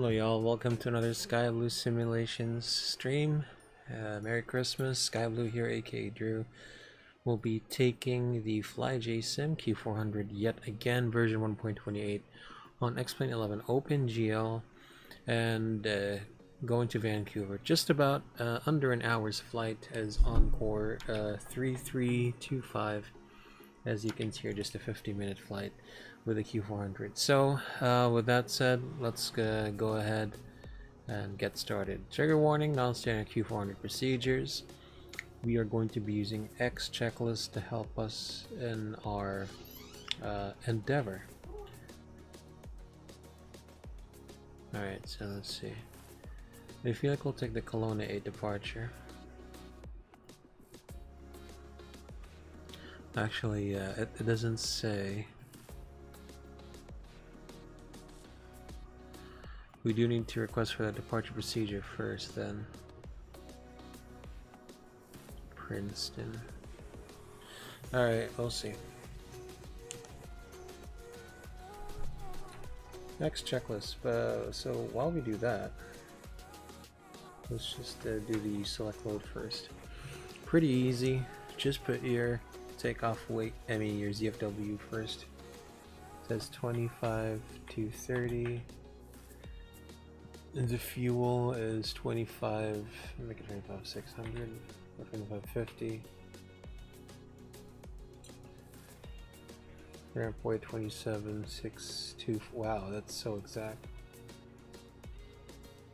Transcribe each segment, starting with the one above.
Hello y'all, welcome to another SkyBlue Simulations stream. Merry Christmas, SkyBlue here, aka Drew. We'll be taking the FlyJSim Q400 yet again, version 1.28 on XP11 OpenGL and going to Vancouver. Just about under an hour's flight as Encore 3325. As you can see here, just a 50-minute flight with a Q400. So with that said, let's go ahead and get started. Trigger warning, non-standard Q400 procedures. We are going to be using X checklist to help us in our endeavor. Alright, so let's see. I feel like we'll take the Kelowna 8 departure. Actually, it doesn't say. We do need to request for that departure procedure first, then. Princeton. Alright, we'll see. Next checklist. So while we do that, let's just do the select load first. Pretty easy. Just put your takeoff weight, your ZFW first. It says 25 to 30. And the fuel is 25, make it 25,600 or 2550. Ramp weight 27,624. Wow, that's so exact.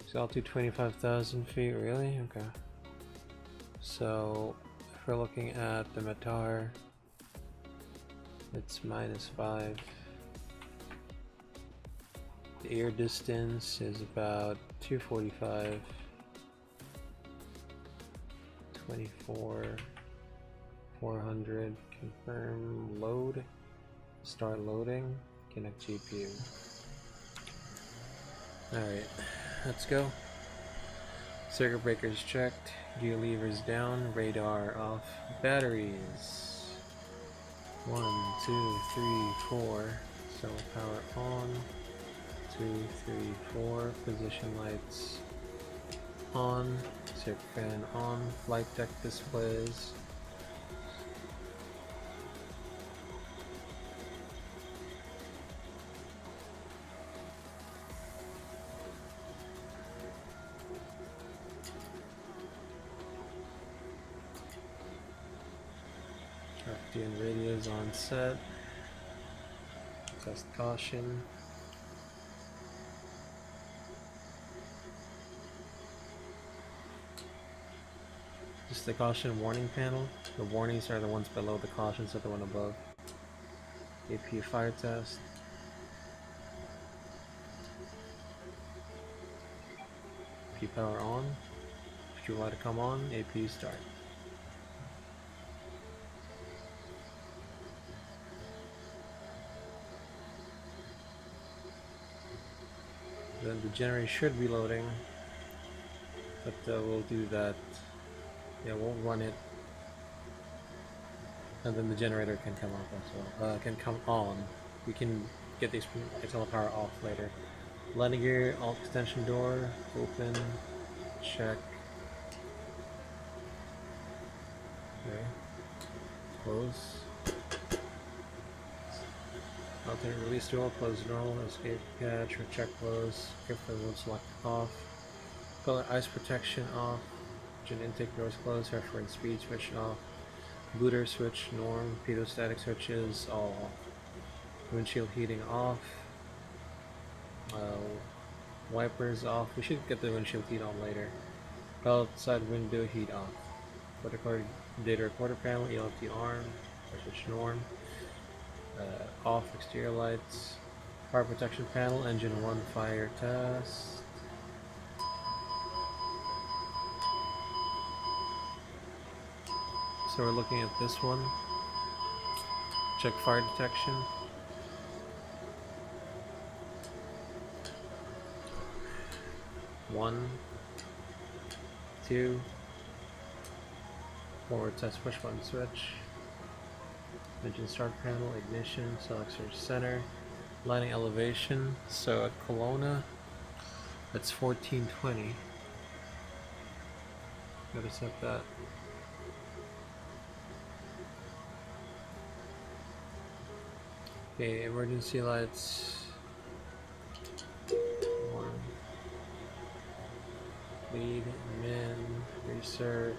So altitude 25,000 feet, really? Okay. So if we're looking at the METAR, it's -5. The air distance is about 245. 24. 400. Confirm load. Start loading. Connect GPU. Alright, let's go. Circuit breakers checked. Gear levers down. Radar off. Batteries. 1, 2, 3, 4. So power on. 2, 3, 4. Position lights on. Circuit fan on. Flight deck displays. And radios on set. Test caution. Just the caution warning panel. The warnings are the ones below, the cautions are the one above. AP fire test. AP power on. Fuel light to come on. AP start. Then the generator should be loading, but we'll do that. Yeah, we'll run it, and then the generator can come off as well. Can come on. We can get these external power off later. Landing gear, alt extension door, open, check. Okay, close. Alternate release door, close normal, escape catch, or check close, grip level select off, color ice protection off, engine intake doors closed, reference speed switch off, booter switch norm, pedostatic switches all off, windshield heating off, wipers off. We should get the windshield heat on later. Outside window heat off, data recorder panel, ELT arm, switch norm. Off exterior lights, fire protection panel, engine 1 fire test. So we're looking at this one. Check fire detection. One, 2, forward test push button switch. Engine start panel, ignition, select search center, lighting elevation. So at Kelowna, That's 1420. Gotta set that. Okay, emergency lights. Warm. Lead, min, recirc,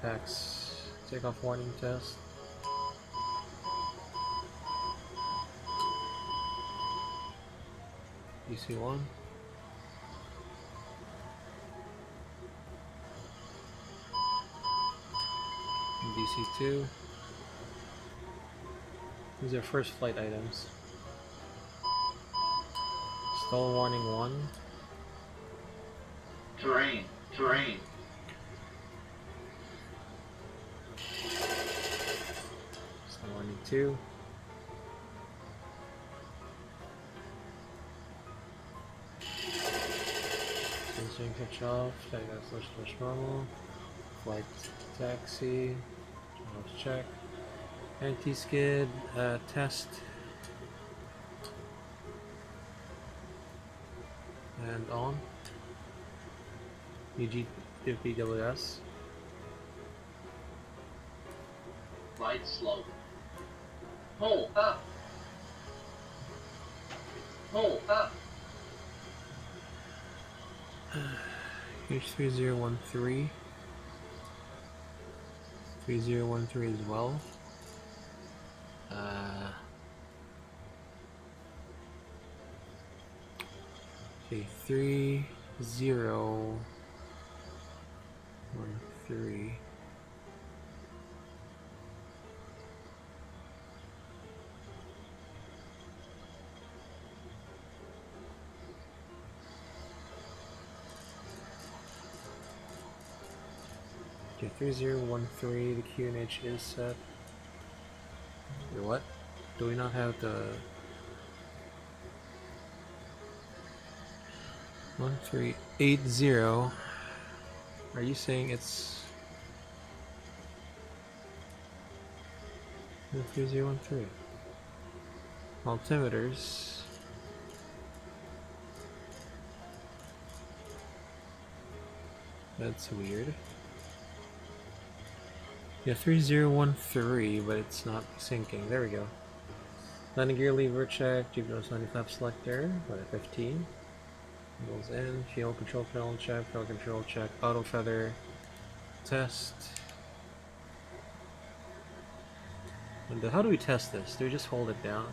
packs, takeoff warning test. DC1. DC2. These are first flight items. Stall warning 1. Terrain, terrain. Stall warning 2. Sensing pitch off, tag that slash normal. Flight taxi, let's check. Anti-skid, test. And on. UG50WS. Light slow. Pull up. Pull up. Here's 3013. 3013 as well. Okay, 3013. Okay, 3013, the QNH is set. Wait, what? Do we not have the 1380? Are you saying it's 3013? Altimeters. That's weird. Yeah, 3013, but it's not syncing. There we go. Landing gear lever check, GPS 90 flap selector, but at 15. Goes in, fuel control panel check, fuel control check, auto feather test. And how do we test this? Do we just hold it down?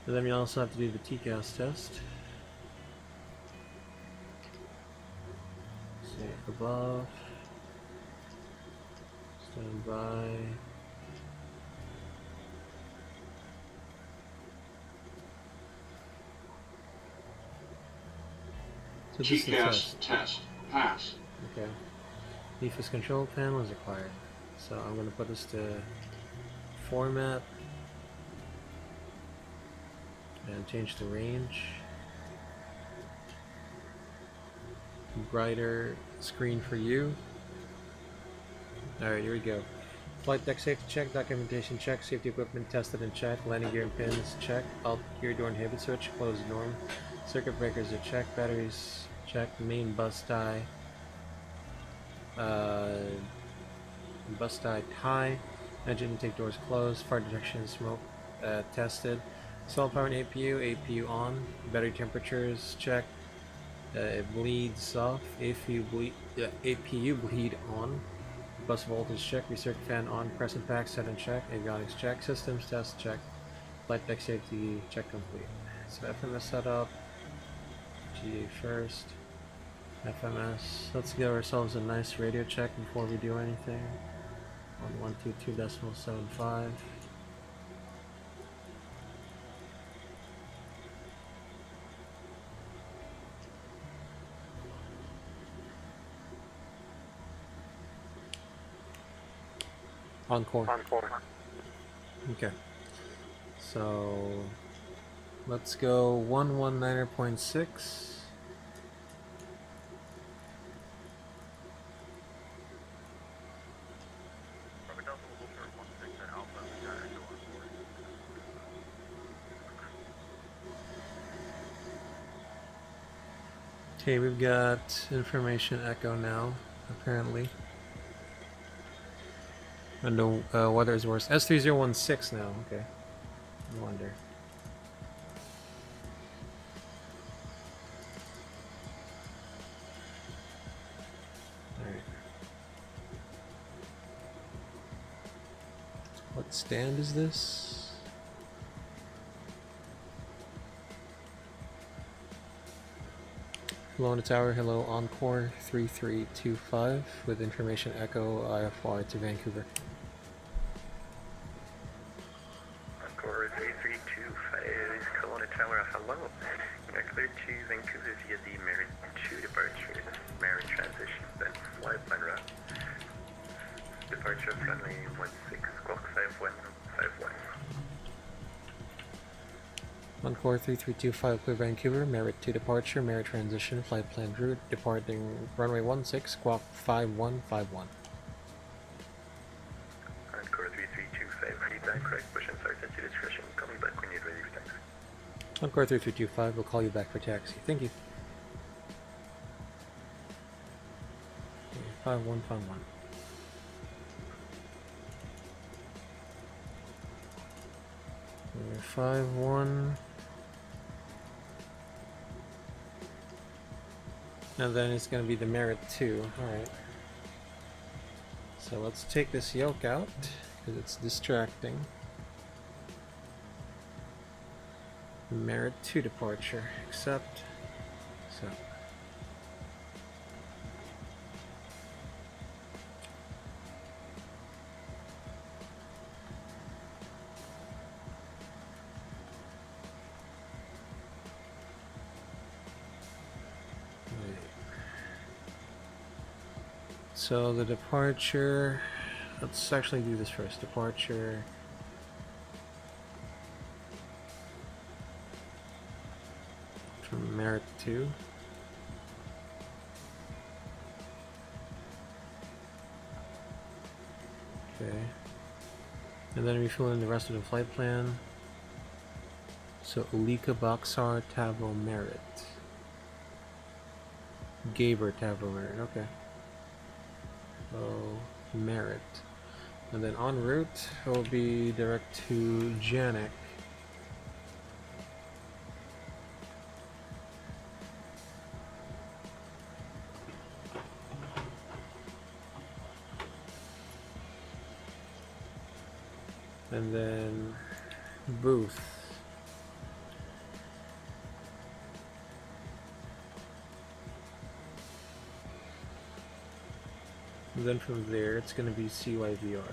And then we also have to do the TCAS test. Safe above. Stand by. So this is the test. Pass. Okay. EFIS control panel is required. So I'm going to put this to format and change the range. Brighter screen for you. Alright, here we go. Flight deck safety check, documentation check, safety equipment tested and checked, landing gear and pins check, alt gear door inhibit switch, closed norm, circuit breakers are checked, batteries checked, main bus tie high, engine intake doors closed, fire detection and smoke tested, solid power and APU on, battery temperatures checked, it bleeds off, APU bleed on, bus voltage check, recirc fan on, crescent pack set and check, avionics check, systems test check, flight deck safety check complete. So FMS setup, GA first, FMS. Let's give ourselves a nice radio check before we do anything. On 122.75. Encore. Okay. So let's go 119.6. Okay, we've got information echo now, apparently. And the weather is worse. S3016 now, okay. No wonder. Alright. What stand is this? Kelowna Tower, hello, Encore 3325 with information echo IFY to Vancouver. Encore 3325, Kelowna Tower, hello. You are cleared to Vancouver via the Merit 2 departure, Merit transition, then fly plan route. Departure friendly 16, squawk 5151. Encore 3325 clear Vancouver, Merit to departure, Merit transition, flight planned route, departing runway 16, squawk 5151. Encore 3325, feedback, correct, push and start at your discretion, call me back when you're ready for taxi. Encore 3325, we'll call you back for taxi. Thank you. 5151. Okay, 51. And then it's going to be the Merit 2. Alright. So let's take this yoke out, because it's distracting. Merit 2 departure. Accept. So. So the departure, let's actually do this first. Departure. From Merit 2. Okay. And then we fill in the rest of the flight plan. So Ulika Boxar Tavo Merit. Gaber Tavo Merit, okay. Oh, Merit. And then en route, it will be direct to Janek. And then Booth. And then from there, it's going to be CYVR.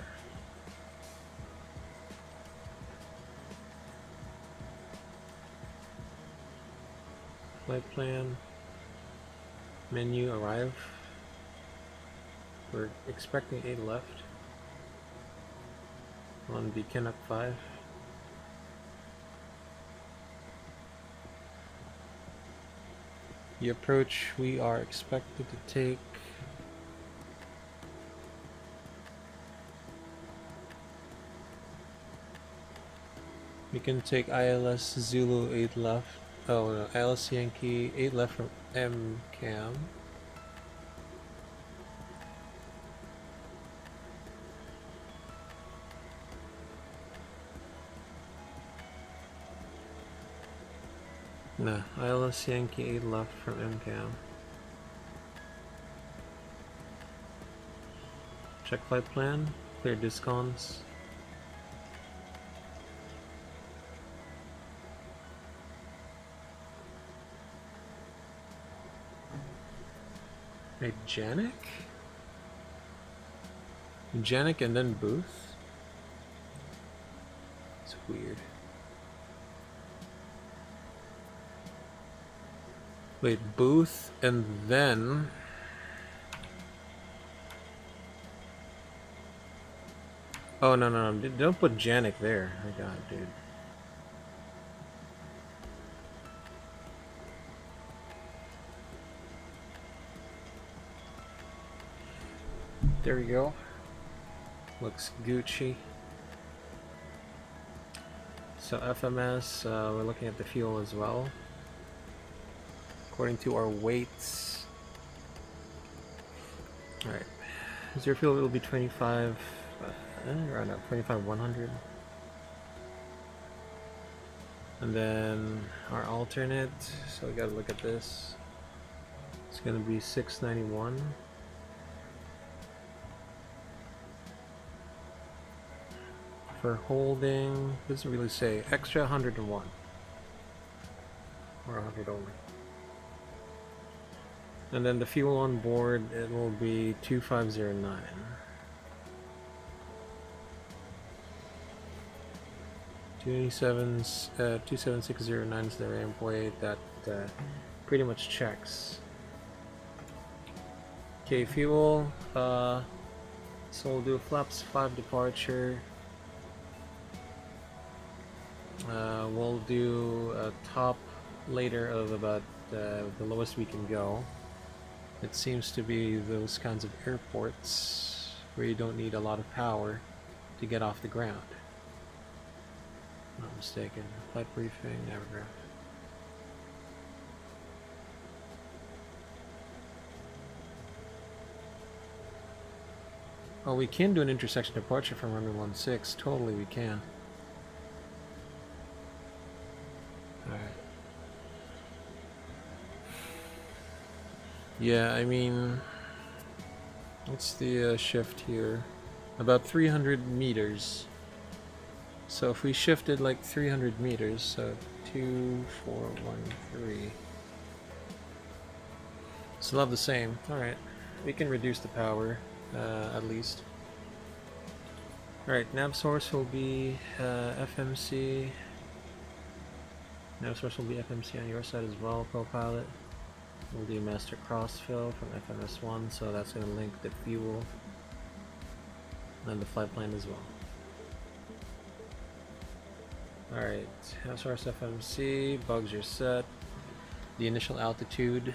Flight plan. Menu, arrive. We're expecting 8 left. On the Canuck 5. The approach we are expected to take we can take ILS Zulu 8 left. Oh no, ILS Yankee 8 left from MCAM. No, ILS Yankee 8 left from MCAM. Check flight plan, clear discons. Hey, Janek? Janek and then Booth? It's weird. Wait, Booth and then... Oh, no. Don't put Janek there. My god, dude. There we go. Looks Gucci. So FMS, we're looking at the fuel as well. according to our weights. Alright, zero fuel will be 25, around 25,100. And then our alternate, so we gotta look at this. It's gonna be 691. For holding, doesn't really say, extra 101. Or 100 only. And then the fuel on board, it will be 2509. 27609 is the ramp weight. That pretty much checks. Okay, fuel. So we'll do a flaps 5 departure. We'll do a top later of about the lowest we can go. It seems to be those kinds of airports where you don't need a lot of power to get off the ground. Not mistaken. Flight briefing, Navigraph. Oh, we can do an intersection departure from runway 16. Totally, we can. Alright. Yeah, I mean, what's the shift here? About 300 meters. So if we shifted like 300 meters, so 2413. Still have the same. Alright, we can reduce the power, at least. Alright, nav source will be FMC. Nav source will be FMC on your side as well, co-pilot. We'll do master crossfill from FMS1, so that's going to link the fuel and the flight plan as well. Alright, nav source FMC, bugs are set. The initial altitude.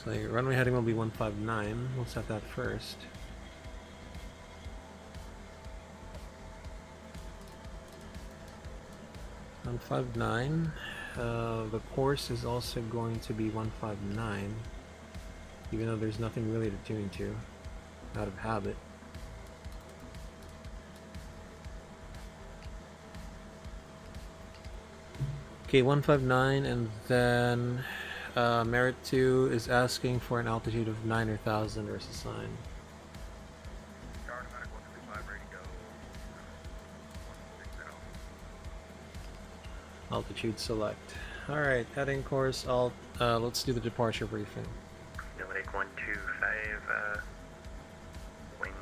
So your runway heading will be 159. We'll set that first. $159. The course is also going to be 159, even though there's nothing really to tune to, out of habit. Okay, 159, and then Merit 2 is asking for an altitude of 9 or 1,000 versus 9. Altitude select. Alright, heading course, let's do the departure briefing. Lake 125, winds,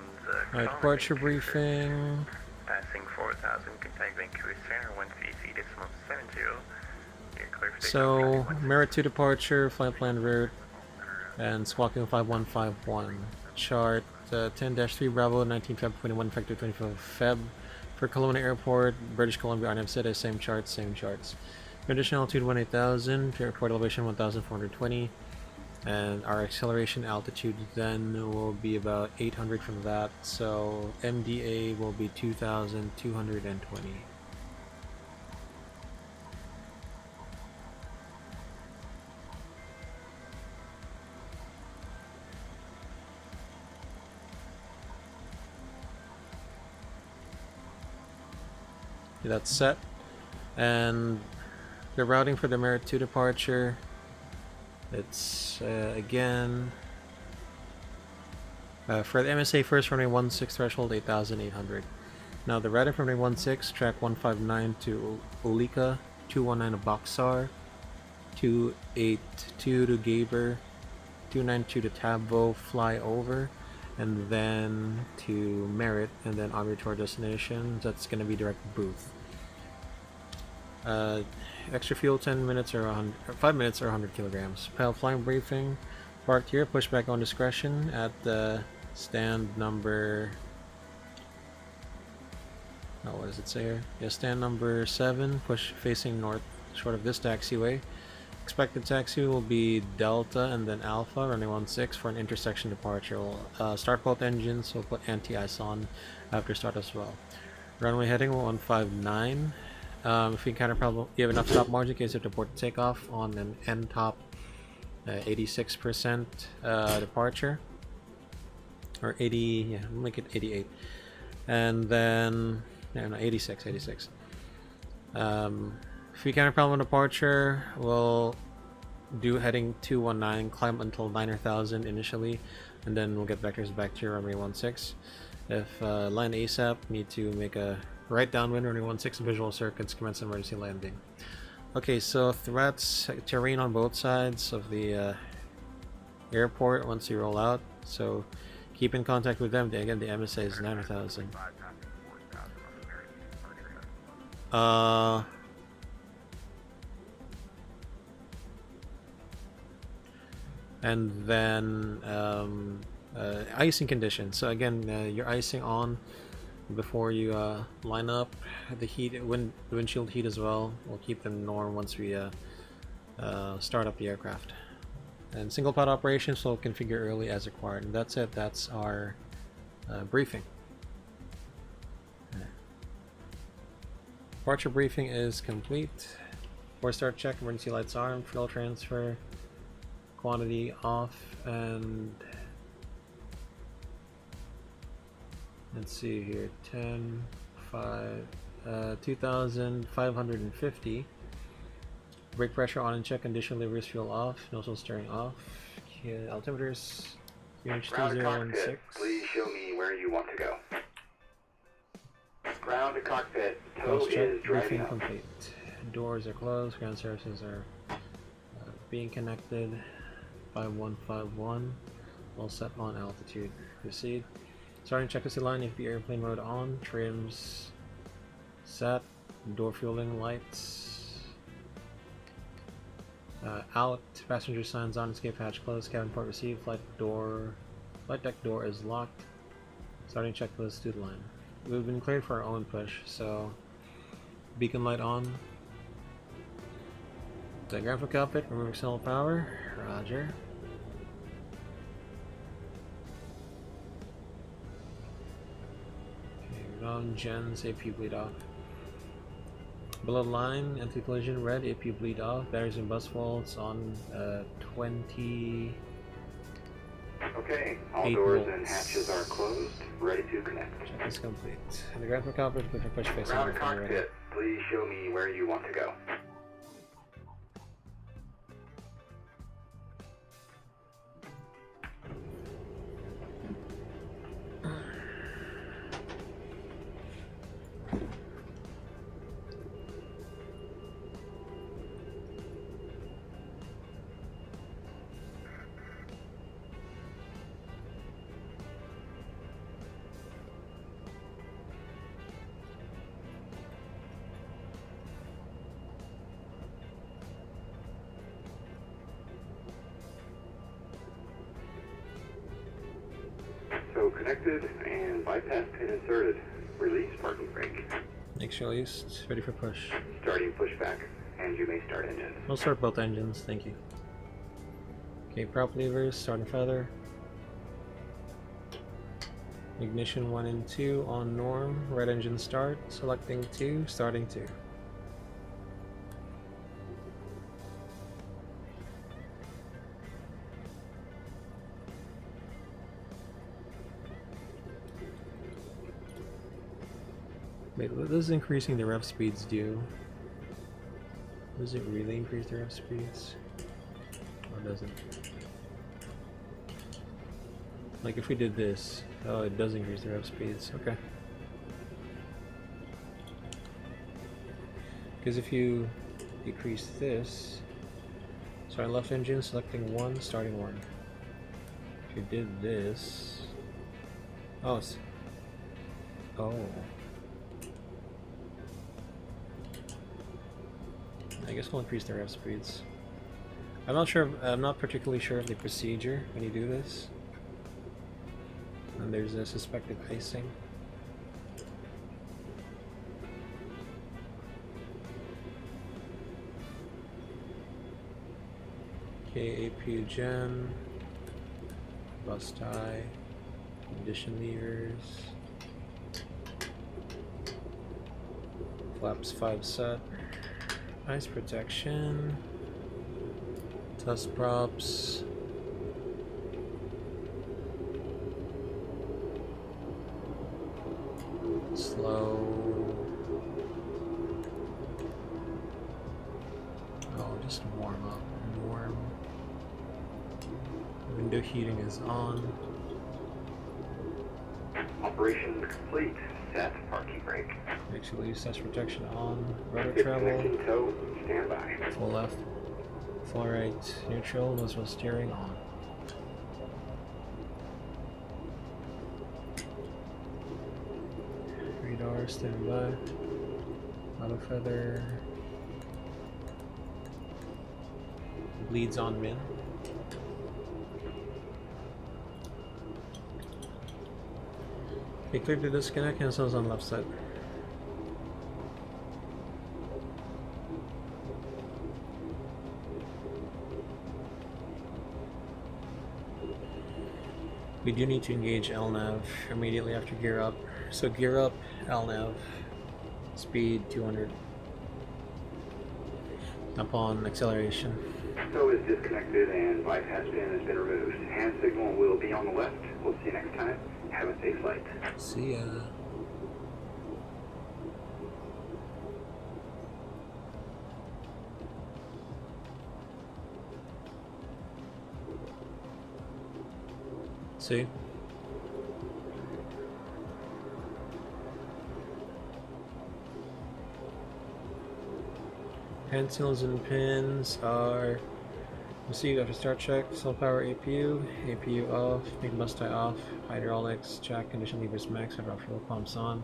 Alright, departure briefing. Passing 4,000, contact Vancouver Center, 133.70. So, Merit 2 departure, flight plan route, and squawking 5151. Chart 10-3 Bravo, 19 Feb 21, effective 25 Feb. For Kelowna Airport, British Columbia, RNM City, same charts, same charts. Condition altitude 18,000, airport elevation 1,420, and our acceleration altitude then will be about 800 from that, so MDA will be 2,220. That's set, and the routing for the Merit 2 departure, it's again for the MSA first runway 16 threshold 8,800. Now the routing from runway 16, track 159 to Ulika, 219 to Boxar, 282 to Gaber, 292 to Tabbo, fly over, and then to Merit, and then on your tour destination. That's going to be direct booth. Extra fuel 10 minutes or 5 minutes or 100 kilograms. Pilot flying briefing. Parked here, pushback on discretion at the stand number. Oh, what does it say here? Yeah, stand number 7. Push facing north, short of this taxiway. Expected taxi will be Delta and then Alpha, running 16 for an intersection departure. We'll start both engines, so we'll put anti-ice on after start as well. Runway heading 159. If you encounter a problem, you have enough stop margin in case you have to abort takeoff on an end top 86% departure. Or 80, yeah, we'll make it 88. And then, no, 86. If you encounter a problem with departure, we'll do heading 219, climb until 9,000 initially, and then we'll get vectors back to your runway 16. If line ASAP, need to make a right downwind runway 16 visual circuits, commence emergency landing. Okay, so threats, terrain on both sides of the airport once you roll out, so keep in contact with them. Again, the MSA is 9,000. And then icing conditions. So again, you're icing on before you line up. The heat, windshield heat as well. We'll keep them norm once we start up the aircraft. And single pod operations will configure early as required. And that's it. That's our briefing. Departure briefing is complete. 4-star check, emergency lights on, fuel transfer, quantity off, and let's see here, 10, 5, 2,550. Brake pressure on and check, conditional reverse fuel off, nozzle steering off. Altimeters, Ground to cockpit, please show me where you want to go. Ground to cockpit, tow is driving up. Complete. Doors are closed, ground services are being connected. 5151, all set on altitude. Proceed. Starting checklist line, FB airplane mode on, trims set, door fueling lights out, passenger signs on, escape hatch closed, cabin port received, flight deck door is locked. Starting checklist to the line. We've been cleared for our own push, so beacon light on. Diagram for cockpit, remove external power, roger. On gens, AP bleed off. Below the line, anti-collision red, AP bleed off. Batteries and bus faults on 20. Okay, all doors and hatches are closed, ready to connect. Check is complete. And the graphic cockpit, click for push face. Ground cockpit, please show me where you want to go. So connected and bypass pin inserted. Release parking brake. Make sure released. Ready for push. Starting pushback, and you may start engine. We'll start both engines, thank you. Okay, prop levers, starting feather. Ignition 1 and 2 on norm. Right engine start. Selecting 2, starting 2. Wait, what does increasing the rev speeds do? Does it really increase the rev speeds? Or does it? Like if we did this, oh, it does increase the rev speeds, okay. Because if you decrease this, sorry, left engine, selecting 1, starting 1. If you did this, oh, oh. I guess we'll increase the rev speeds. I'm not particularly sure of the procedure when you do this. And there's a suspected icing. Okay, APU gen, bus tie, condition levers. Flaps 5 set. Ice protection. Tusk props. Slow. Oh, just warm up. Warm. Window heating is on. Operation complete. Set parking brake. Actually, use test protection on. Rudder Disconnecting travel. tow. Stand by. Full left. Full right. Neutral. Nozzle steering on. Radar standby. Auto feather. Bleeds on min. Okay, clear to disconnect. Cancels on left side. We do need to engage LNAV immediately after gear up. So gear up, LNAV, speed 200 upon acceleration. Tow is disconnected and bypass pin has been removed. Hand signal will be on the left. We'll see you next time. Have a safe flight. See ya. See? Pencils and pins are received after start check. Cell power APU, APU off, make bus tie off, hydraulics check, condition levers max, hydraulic fuel pumps on,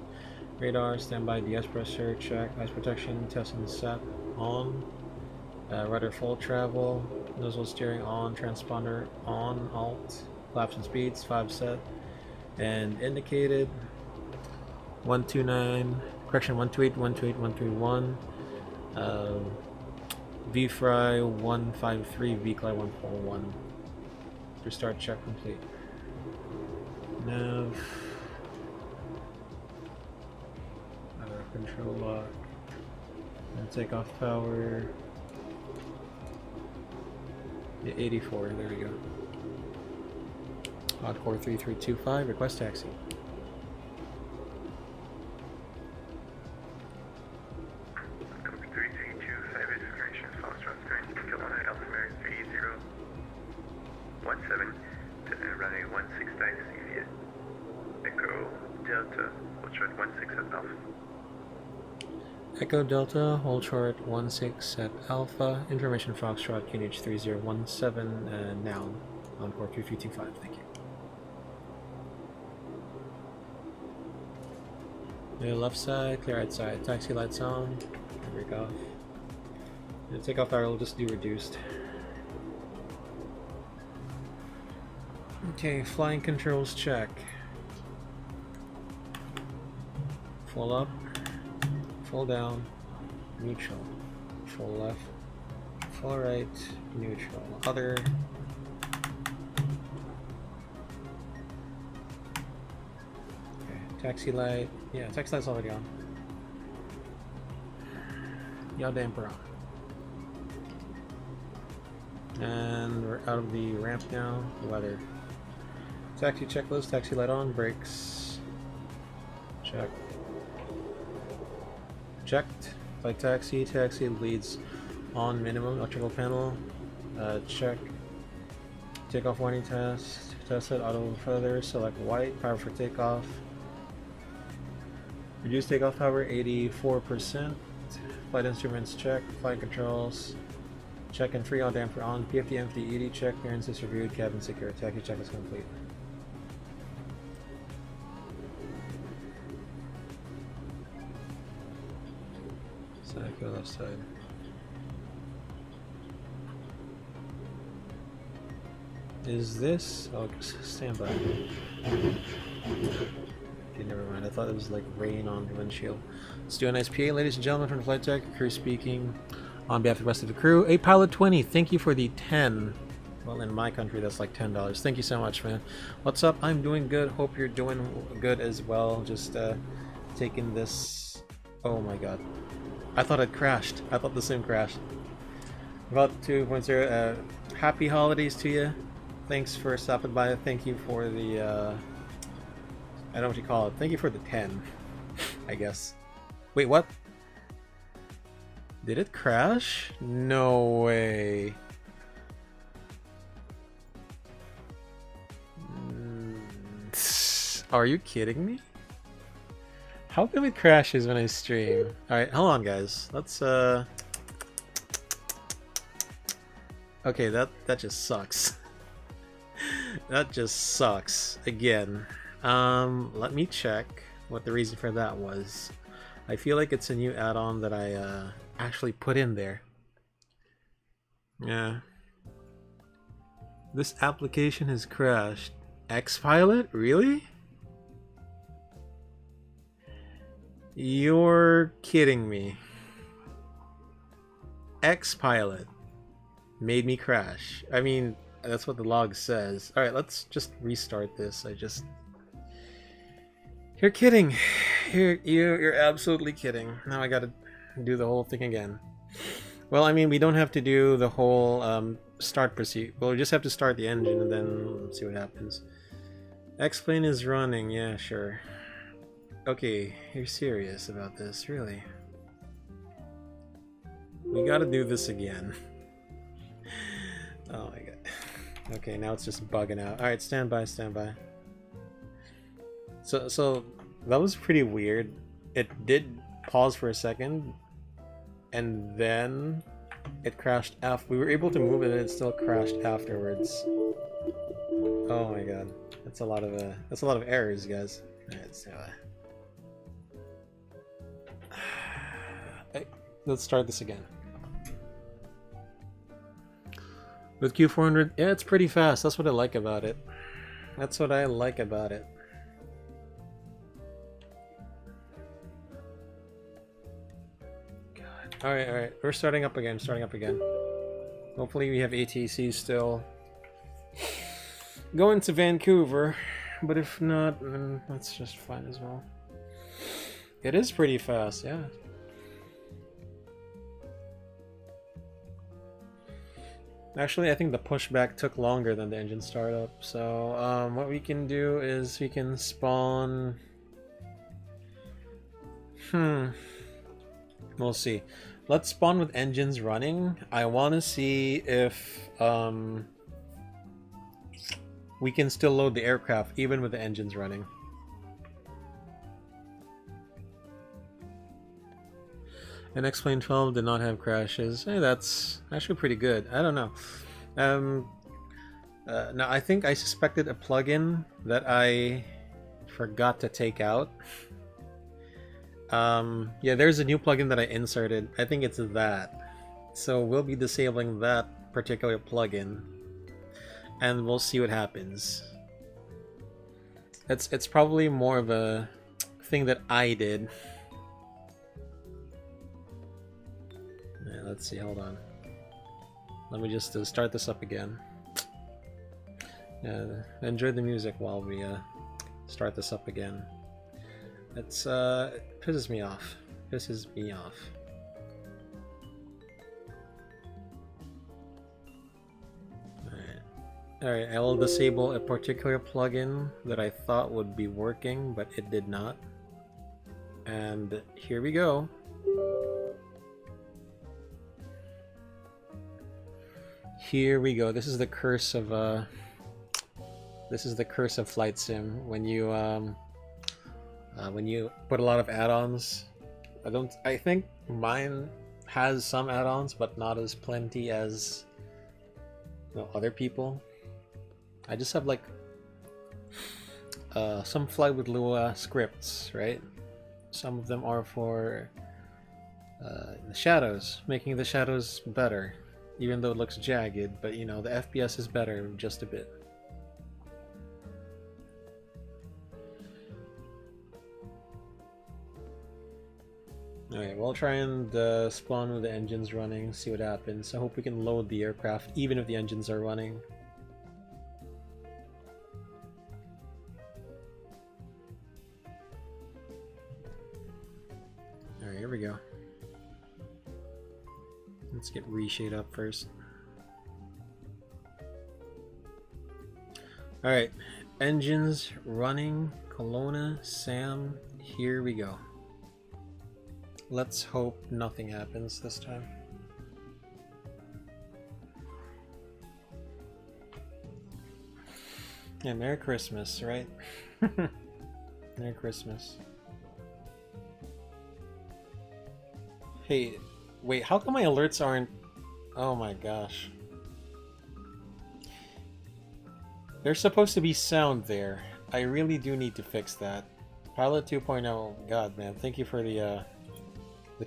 radar, standby DS pressure check, ice protection, test and set on, rudder full travel, nozzle steering on, transponder on, alt, flaps and speeds 5 set, and indicated 129, correction 128, 128, 131. VFry 153, VCLI 141. Restart check complete. Nav. Control lock. And take off power. Yeah, 84, there we go. Oddcore 3325, request taxi. Kelowna, Alphamare 3017 to runway 16 Viet. Echo Delta, hold short 16 at Alpha. Echo Delta, hold short 16 at Alpha. Information Foxtrot, QNH 3017, noun. Encore 3325, thank you. Clear left side, clear right side. Taxi lights on. Break off. The takeoff power will just do reduced. Okay, flying controls check. Full up, full down, neutral. Full left, full right, neutral. Other. Okay, taxi light. Yeah, taxi light's already on. Yaw damper on. And we're out of the ramp now. Weather. Taxi checklist, taxi light on, brakes. Check. Checked. Flight taxi, taxi leads on minimum, electrical panel. Check. Takeoff warning test. Test it, auto feather, select white, power for takeoff. Reduce takeoff power 84%. Flight instruments check, flight controls. Check and free all damper on. PFD empty, ED check, clearances reviewed, cabin secure. Taxi check is complete. Side, go left side. Is this? Oh, stand by. Okay, never mind. I thought it was like rain on the windshield. Let's do a nice PA, ladies and gentlemen, from Flight Tech. Crew speaking. On behalf of the rest of the crew, a pilot 20, thank you for the 10. Well, in my country, that's like $10. Thank you so much, man. What's up? I'm doing good. Hope you're doing good as well. Just taking this Oh my god. I thought it crashed. I thought the sim crashed. About 2.0. Happy holidays to you. Thanks for stopping by. Thank you for the, I don't know what you call it. Thank you for the 10, I guess. Wait, what? Did it crash? No way. Are you kidding me? How come it crashes when I stream? Alright, hold on guys. Let's okay, that just sucks. That just sucks. Again. Let me check what the reason for that was. I feel like it's a new add-on that I actually put in there. Yeah. This application has crashed. Xpilot? Really? You're kidding me. Xpilot made me crash. I mean, that's what the log says. Alright, let's just restart this. You're kidding. You're absolutely kidding. Now I gotta do the whole thing again. Well, I mean, we don't have to do the whole start procedure. We'll just have to start the engine and then see what happens. X-Plane is running. Yeah, sure. Okay, you're serious about this, really? We gotta do this again. Oh my god. Okay, now it's just bugging out. Alright, stand by, stand by. So that was pretty weird. It did pause for a second, and then it crashed after. We were able to move it, and it still crashed afterwards. Oh my god, that's a lot of errors, guys. Alright, so, let's start this again. With Q400, yeah, it's pretty fast. That's what I like about it. That's what I like about it. God. Alright. We're starting up again. Hopefully we have ATC still. Going to Vancouver, but if not, then that's just fine as well. It is pretty fast, yeah. Actually, I think the pushback took longer than the engine startup. So what we can do is we can spawn. We'll see. Let's spawn with engines running. I want to see if we can still load the aircraft even with the engines running. And XP11 did not have crashes. Hey, that's actually pretty good. I don't know. Now, I think I suspected a plugin that I forgot to take out. Yeah, there's a new plugin that I inserted. I think it's that. So we'll be disabling that particular plugin, and we'll see what happens. It's probably more of a thing that I did. Yeah, let's see, hold on. Let me just start this up again. Enjoy the music while we start this up again. It pisses me off. Alright, I will disable a particular plugin that I thought would be working, but it did not. And here we go. Here we go. This is the curse of FlyJSim. When you put a lot of add-ons. I think mine has some add-ons, but not as plenty as other people. I just have like some Fly with Lua scripts, right? Some of them are for the shadows, making the shadows better. Even though it looks jagged, but the FPS is better just a bit. Alright, we'll try and spawn with the engines running, see what happens. I hope we can load the aircraft even if the engines are running. Alright, go. Let's get reshade up first. Alright, engines running, Kelowna, Sam, here we go. Let's hope nothing happens this time. Yeah, Merry Christmas, right? Merry Christmas. Hey, wait, how come my alerts aren't... Oh my gosh. There's supposed to be sound there. I really do need to fix that. Pilot 2.0, god man, thank you for the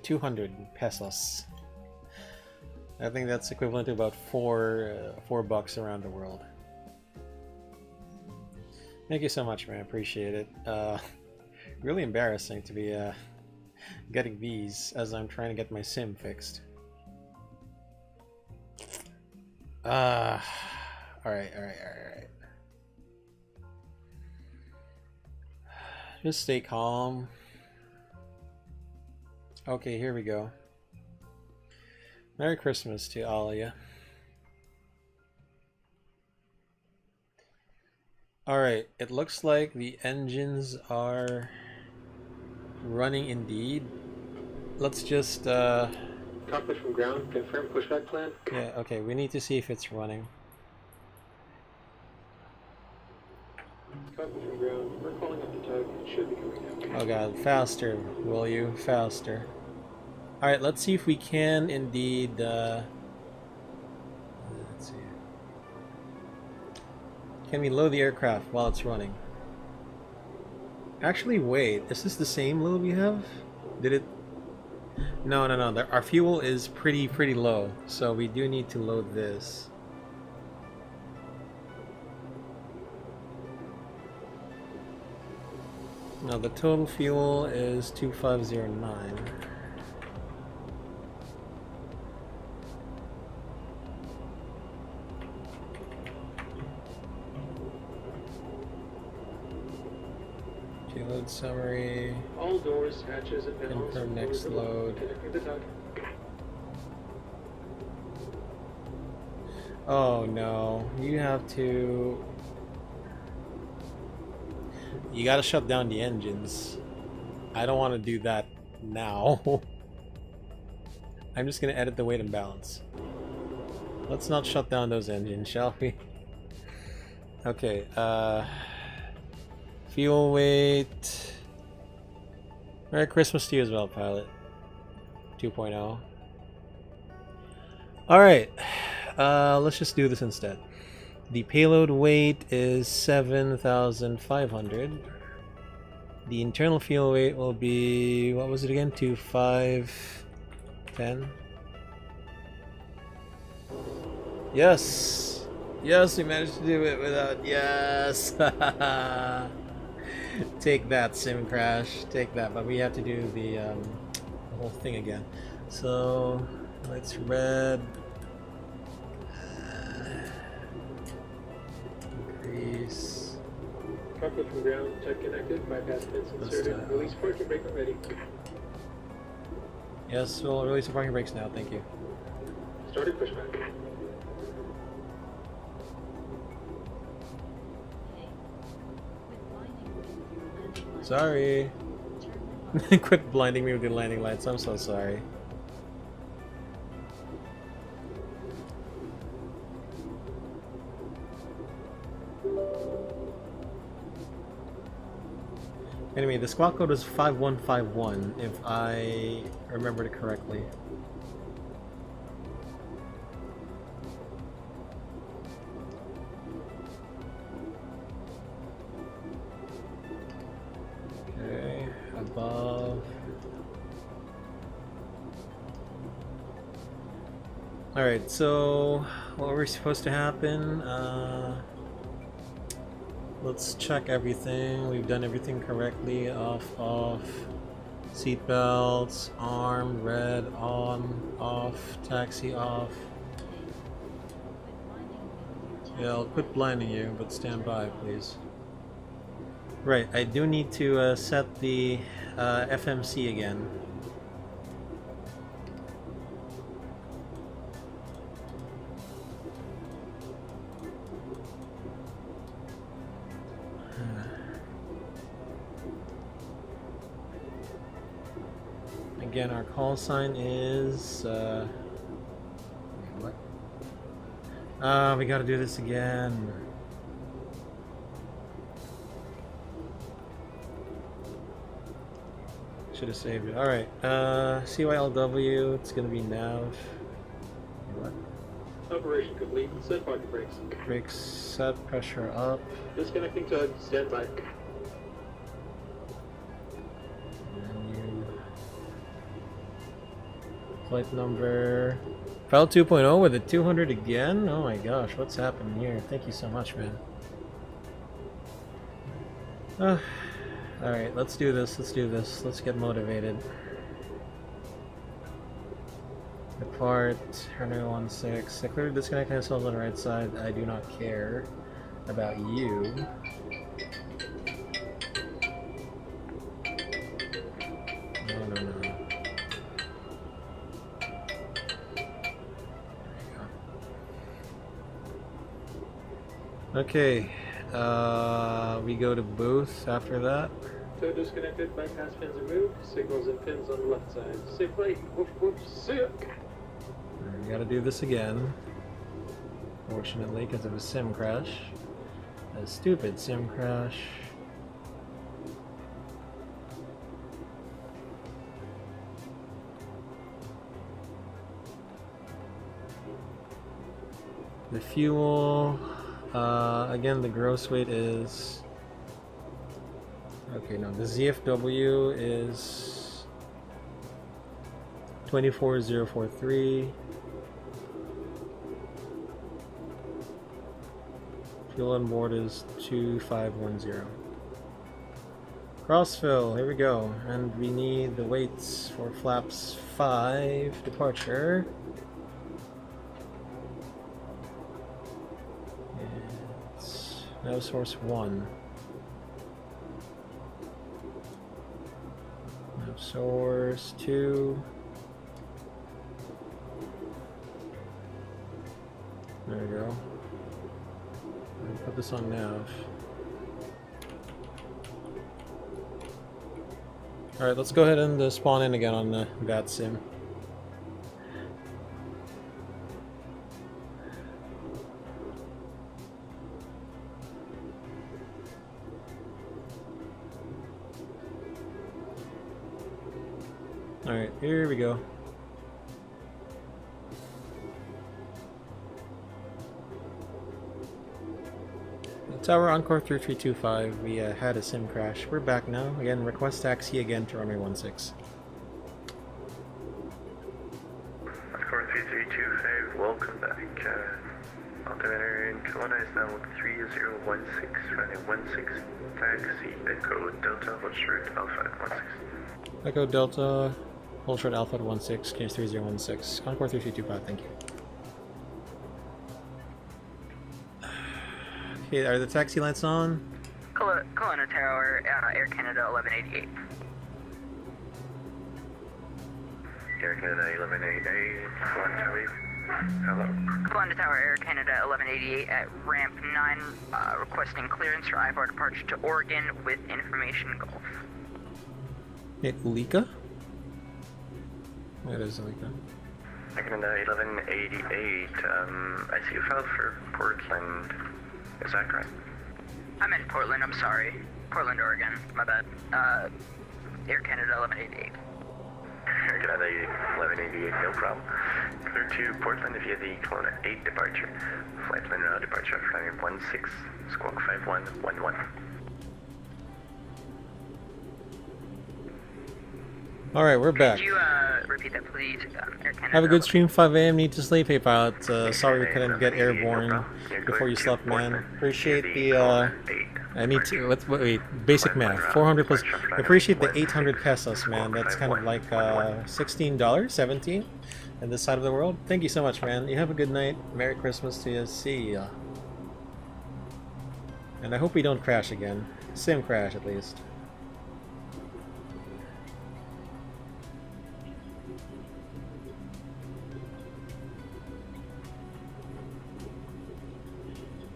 200 pesos. I think that's equivalent to about $4 around the world. Thank you so much, man. Appreciate it. Really embarrassing to be getting these as I'm trying to get my sim fixed. Alright. Just stay calm. Okay, here we go. Merry Christmas to all of you. Alright, it looks like the engines are running indeed. Let's just Cockpit from ground, confirm pushback plan. yeah, okay, we need to see if it's running. Cockpit from ground, we're calling up the tug, it should be coming down. Oh god, faster, will you? Faster. Alright, let's see if we can indeed let's see. Can we load the aircraft while it's running? Actually, wait, is this the same load we have? Did it... No. Our fuel is pretty low, so we do need to load this. Now the total fuel is 2509. Load summary. All doors, hatches, and panels. Confirm next load. Connecting the tug. Oh no, you have to... You gotta shut down the engines. I don't want to do that now. I'm just gonna edit the weight and balance. Let's not shut down those engines, shall we? Okay, fuel weight. Merry Christmas to you as well, pilot. 2.0. Alright, let's just do this instead. The payload weight is 7,500. The internal fuel weight will be, what was it again? 2,510. Yes! Yes, we managed to do it without... Yes! Take that, sim crash. Take that, but we have to do the whole thing again. So let's red. Increase. Cockpit from ground, tug connected, bypass pins inserted, release parking brake when ready. Yes, we'll release the parking brakes now, thank you. Started pushback. Sorry. Quit blinding me with the landing lights, I'm so sorry. Anyway, the squawk code is 5151, if I remembered it correctly. Okay, above. Alright, so what we're supposed to happen, let's check everything. We've done everything correctly. Off, seat belts, arm, red, on, off, taxi off. Yeah, I'll quit blinding you, but stand by, please. Right, I do need to set the FMC again. again, our call sign is what? We gotta do this again. Should have saved it. Alright, CYLW, it's gonna be nav. What? Operation complete. Set parking brakes. Brakes set, pressure up. Disconnecting to standby. Menu. Flight number. File 2.0 with a 200 again? Oh my gosh, what's happening here? Thank you so much, man. Alright, let's do this, let's get motivated. Depart, runway 16. I clearly disconnected myself on the right side. I do not care about you. No. Okay, we go to booth after that. Tow disconnected, bypass pins removed, signals and pins on the left side. Safe flight, woof woof, sick. We gotta do this again. Fortunately, because of a sim crash. A stupid sim crash. The fuel, again, the gross weight is, okay, no, the ZFW is 24043. Fuel on board is 2510. Crossfill, here we go, and we need the weights for flaps 5 departure. Nav source 1. Nav source 2. There we go. Put this on nav. Alright, let's go ahead and spawn in again on the VATSIM. Alright, here we go. Tower Encore 3325, we had a sim crash. We're back now. Again, request taxi again to runway 16. Encore 3325, welcome back. Altimeter in Kelowna is now 3016, runway 16, taxi, Echo Delta, hold short, Alpha 16. Echo Delta, hold short Alpha 16, case 3016. Encore 3325, thank you. Okay, are the taxi lights on? Kelowna Tower, Air Canada 1188. Air Canada 1188, Kelowna Tower. Hello. Kelowna Tower, Air Canada 1188 at ramp 9, requesting clearance for IVAR departure to Oregon with information Gulf. Hey, Ulika? Where is Ulika? Air Canada 1188, I see you filed for Portland. Is that correct? I'm in Portland, I'm sorry. Portland, Oregon, my bad. Air Canada 1188. Air Canada 1188, no problem. Clear to Portland via the Kelowna 8 departure. Flight plan route departure runway 16, squawk 5111. Alright, we're back. Could you repeat that, please? Air Canada. Have a good stream, 5 AM. Need to sleep. Hey, pilot. Sorry we couldn't get airborne before you slept, man. Appreciate the, I need to, wait, basic math. 400 plus, appreciate the 800 pesos, man. That's kind of like, $16, 17 in this side of the world. Thank you so much, man. You have a good night. Merry Christmas to you. See ya. And I hope we don't crash again. Sim crash, at least.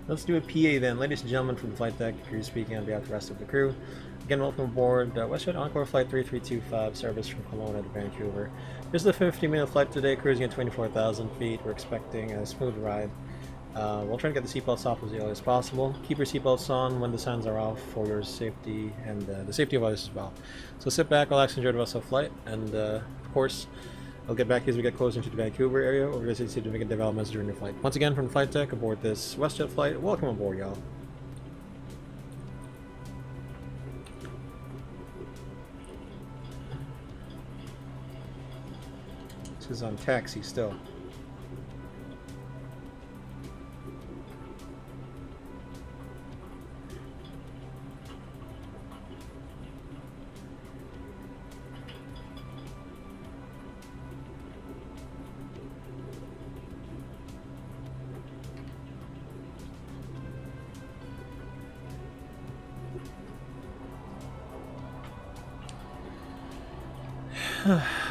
Let's do a PA then. Ladies and gentlemen from the flight deck, crew speaking on behalf of the rest of the crew. Again, welcome aboard WestJet Encore Flight 3325, service from Kelowna to Vancouver. This is a 50-minute flight today, cruising at 24,000 feet. We're expecting a smooth ride. We'll try to get the seatbelts off as early as possible. Keep your seatbelts on when the signs are off for your safety and the safety of others as well. So sit back, relax, enjoy the rest of the flight, and of course, I'll get back as we get closer to the Vancouver area or visit significant developments during the flight. Once again, from the flight deck aboard this WestJet flight, welcome aboard, y'all. This is on taxi still.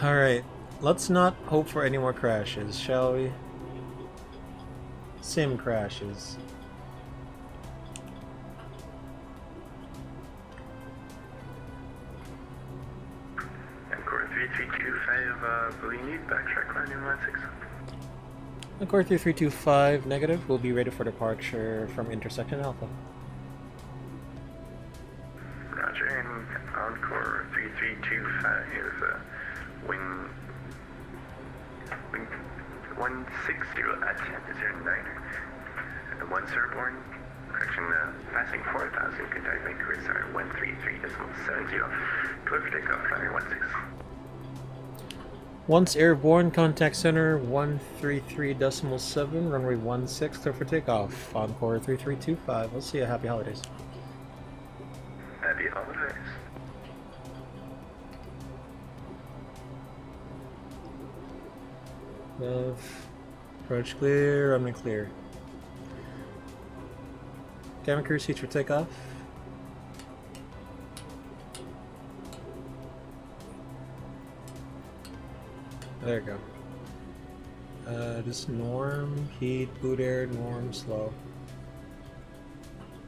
Alright, let's not hope for any more crashes, shall we? Sim crashes. Encore 3325, will you need backtrack landing 16? Encore 3325, negative, will be ready for departure from intersection Alpha. Roger, and Encore 3325, wing 160 at 09. And once airborne, correction, passing 4,000, contact Vancouver, sorry, 133.70. Clear for takeoff, runway 16. Once airborne, contact center 133.7, runway 16, clear for takeoff. Encore 3325. We'll see you. Happy holidays. Happy holidays. Approach clear, runway clear. Cabin crew seats for takeoff. There you go. Just norm, heat, boot air, norm, slow.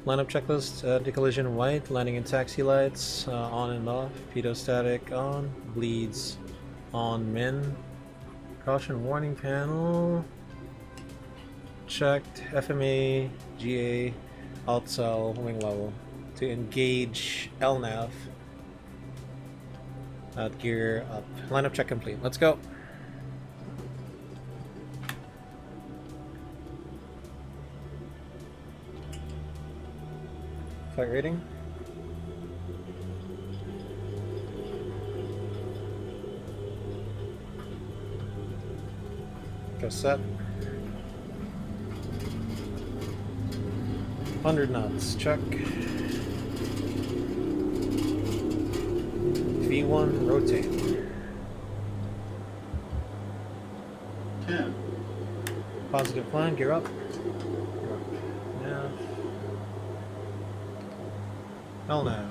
Lineup checklist, decollision white, landing and taxi lights, on and off, pitot static on, bleeds on, min. Caution warning panel, checked, FMA, GA, alt cell, wing level. To engage LNAV, gear up. Lineup check complete, let's go. Flight rating. Go set. 100 knots, check. V1, rotate. 10, Positive climb, gear up. Nav. LNAV.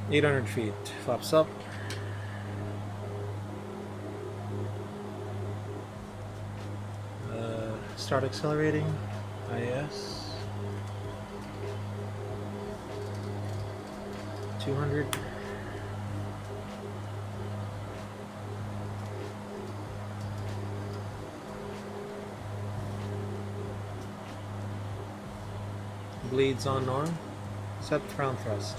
$800 feet. Flaps up. Start accelerating. IS. 200. Bleeds on norm. Set ground thrust.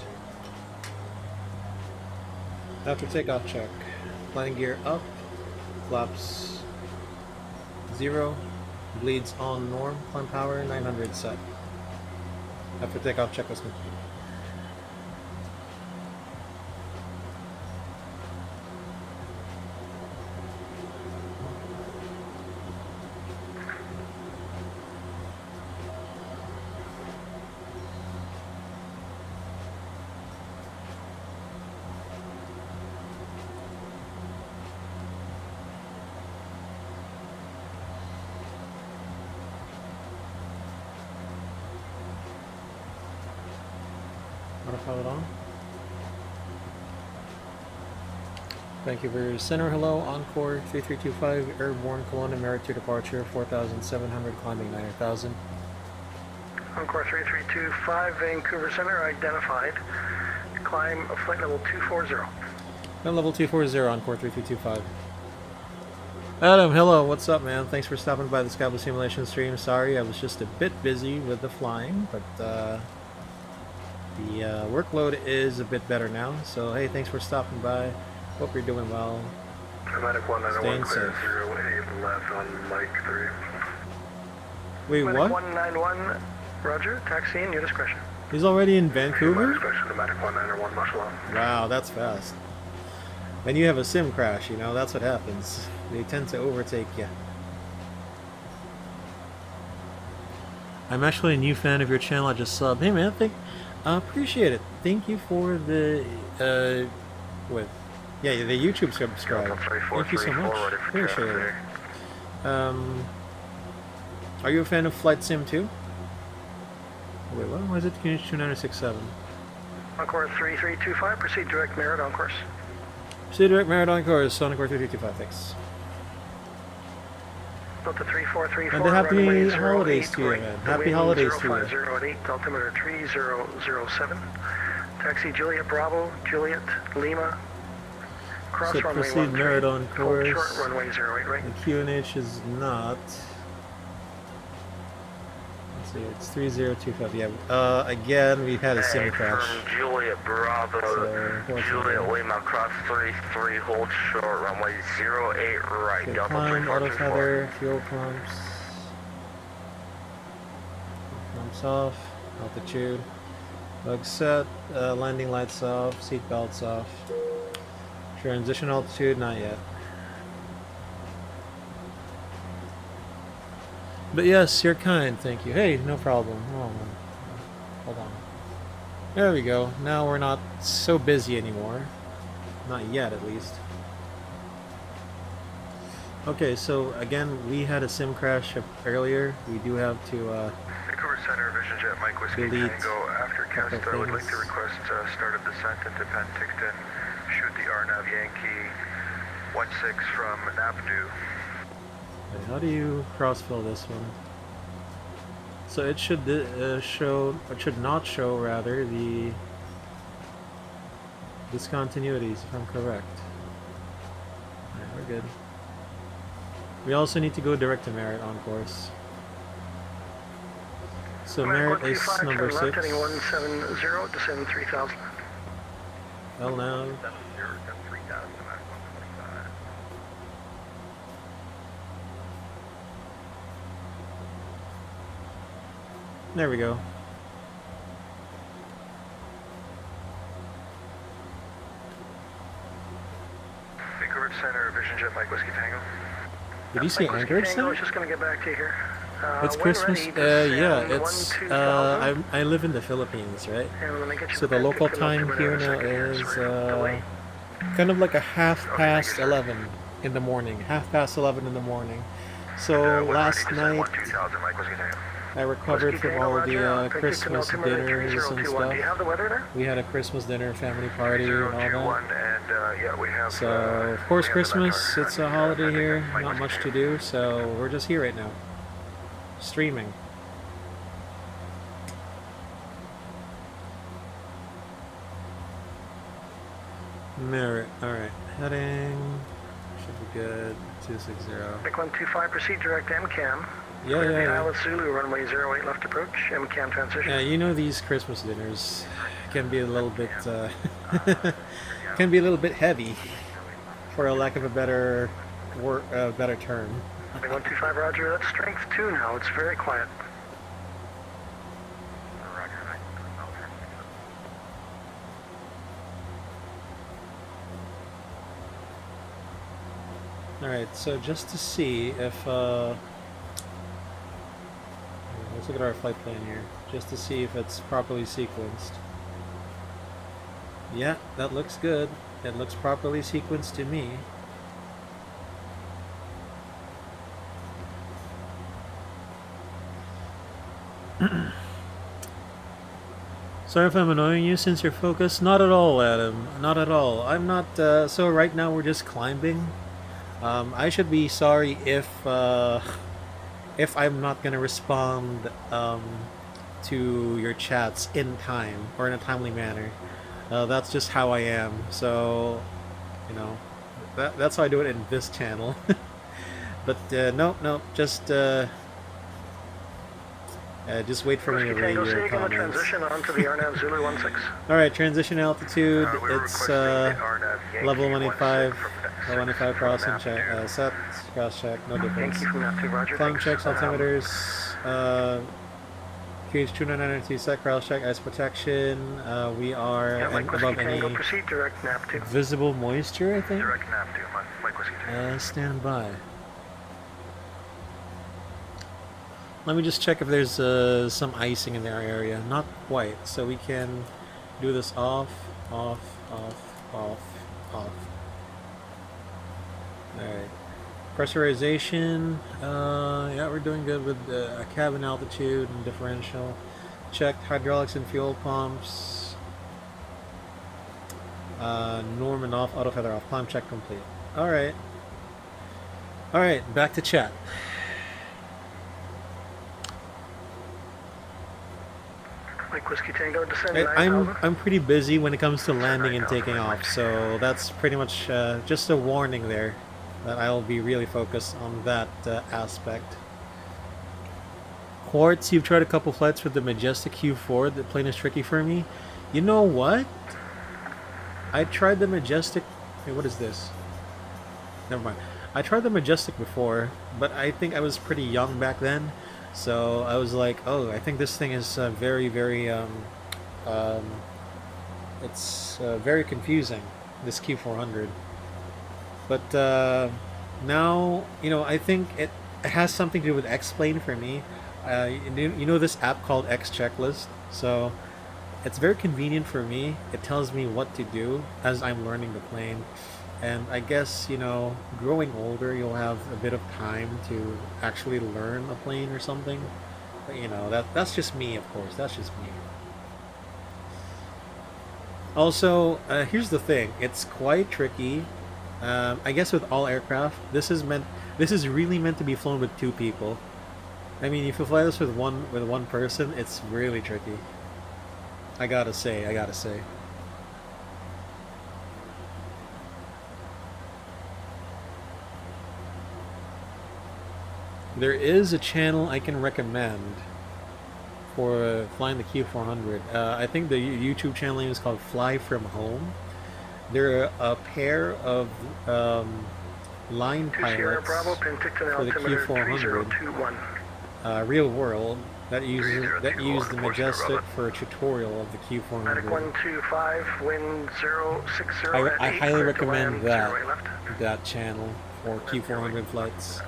After takeoff check. Landing gear up. Flaps 0. Bleeds on norm. Climb power 900 set. After takeoff check was complete. Autopilot on. Vancouver Center, hello. Encore 3325, airborne Kelowna, merit to departure, 4,700, climbing 9,000. Encore 3325, Vancouver Center, identified. Climb flight level 240. Flight level 240, Encore 3325. Adam, hello, what's up, man? Thanks for stopping by the SkyBlue Simulation stream. Sorry, I was just a bit busy with the flying, but the workload is a bit better now. So, hey, thanks for stopping by. Hope you're doing well. Medic 191, Staying clear safe. 08 left on Mike 3. Wait, Medic what? 191, roger, taxi in your discretion. He's already in My Vancouver? discretion to Medic 191, much love. Wow, that's fast. When you have a sim crash, you know, that's what happens. They tend to overtake you. I'm actually a new fan of your channel. I just subbed. Hey man, appreciate it. Thank you for the what? Yeah, the YouTube subscribe. Thank you so much. Appreciate it. Are you a fan of FlyJSim too? Wait, what was it? QNH 2967. Encore 3325, proceed direct merit on course. Proceed direct merit on course. Sonic 3325. Thanks. Delta 3434, And happy runway holidays 08, to you, right, man. the Happy wind holidays to you. 050 at 8, altimeter 3007. Taxi Juliet Bravo, Juliet Lima. Cross So runway proceed 13, merit on hold course. short runway 08, right. The QNH is not. Let's see, it's 3025. Yeah. Again, we've had a sim crash. From Juliet Bravo, So, Juliet Lima, cross 33, hold short, runway 08 right, Okay, Delta climb, auto 3424. feather, fuel pumps. Pumps off, altitude. Bug set, landing lights off, seat belts off. Transition altitude, not yet. But yes, you're kind, thank you. Hey, no problem. Hold on. There we go. Now we're not so busy anymore. Not yet, at least. Okay, so again, we had a sim crash earlier. We do have to Vancouver Center, Vision Jet, Mike Whiskey delete Tango. After cast, couple I would like to things. request start of descent into Penticton. Shoot the RNAV Yankee 16 from Napdu. Wait, how do you cross-fill this one? So it should show, it should not show rather, the discontinuities, if I'm correct. Alright, we're good. We also need to go direct to merit on course. So merit is number 6. Left, heading 170, descend 3000. Well now. There we go. Vancouver Center, Vision Jet, Mike Whiskey Tango. Did you say Mike Whiskey Anchorage Tango, I Center? was just going to get back to you here. It's when Christmas. ready, descend Yeah, it's. 12,000. I live in the Philippines, right? And let me get you So the Penticton local time altimeter here in a now second here, is sorry, delay. kind of like a half Okay, past thank you, sir. 11 in the morning. Half past 11 in the morning. So last night 2000, Mike Whiskey Tango. I recovered Whiskey from Tango, all Roger, the Penticton Christmas altimeter dinners and 3021. stuff. Do you have the weather there? We had a Christmas dinner, family party, and all 021, that. and yeah, we have. So of course we have the Christmas, Metro it's a on, holiday Penticton, here, Mike not Whiskey much to Tango. do, so we're just here right now. Streaming. Merit, alright. Heading should be good. 260. Vic 125, proceed direct MCAM. Yeah, Clear yeah, the yeah. Isle of Zulu, runway 08 left approach, MCAM transition. Yeah, you know these Christmas dinners can be a little bit can be a little bit heavy, for a lack of a better better term. Vic 125, roger, that's strength 2 now, it's very quiet. Alright, so just to see if let's look at our flight plan here, just to see if it's properly sequenced. Yeah, that looks good. It looks properly sequenced to me. Sorry if I'm annoying you since you're focused. Not at all, Adam. Not at all. I'm not. So right now we're just climbing. I should be sorry if I'm not gonna respond to your chats in time or in a timely manner. That's just how I am. So, you know, that's how I do it in this channel. But no, just wait for me to read your comments. Transition onto the RNAV Zulu 16. Alright, transition altitude, it's level 185, 185 crossing check, set, cross check, no difference. Thank you from that too, Roger. Climb checks, altimeters, QH2992 set, cross check, ice protection, we are above any proceed direct nav 2. visible moisture, I think? Direct nav 2, Mike Whiskey 2. Stand by. Let me just check if there's some icing in our area. Not quite, so we can do this off. Alright. Pressurization. Yeah, we're doing good with cabin altitude and differential. Checked hydraulics and fuel pumps. Norm and off, auto feather off. Climb check complete. Alright. Alright, back to chat. Mike Whiskey Tango, descend 9,000. I'm pretty busy when it comes to landing and taking off, so that's pretty much just a warning there that I'll be really focused on that aspect. Quartz, you've tried a couple flights with the Majestic Q4. The plane is tricky for me. You know what? I tried the Majestic. Hey, what is this? Never mind. I tried the Majestic before, but I think I was pretty young back then. So I was like, oh, I think this thing is very confusing, this Q400. But now, you know, I think it has something to do with X-Plane for me. You know this app called X Checklist? So it's very convenient for me. It tells me what to do as I'm learning the plane. And I guess, you know, growing older, you'll have a bit of time to actually learn a plane or something. But, you know, that's just me, of course. That's just me. Also, here's the thing. It's quite tricky. I guess with all aircraft, this is really meant to be flown with 2 people. I mean, if you fly this with one person, it's really tricky. I gotta say. There is a channel I can recommend for flying the Q400. I think the YouTube channel name is called Fly From Home. They're a pair of line pilots for the Q400, real world, that use the Majestic for a tutorial of the Q400. 125, wind 060. I highly recommend that channel for Q400 flights.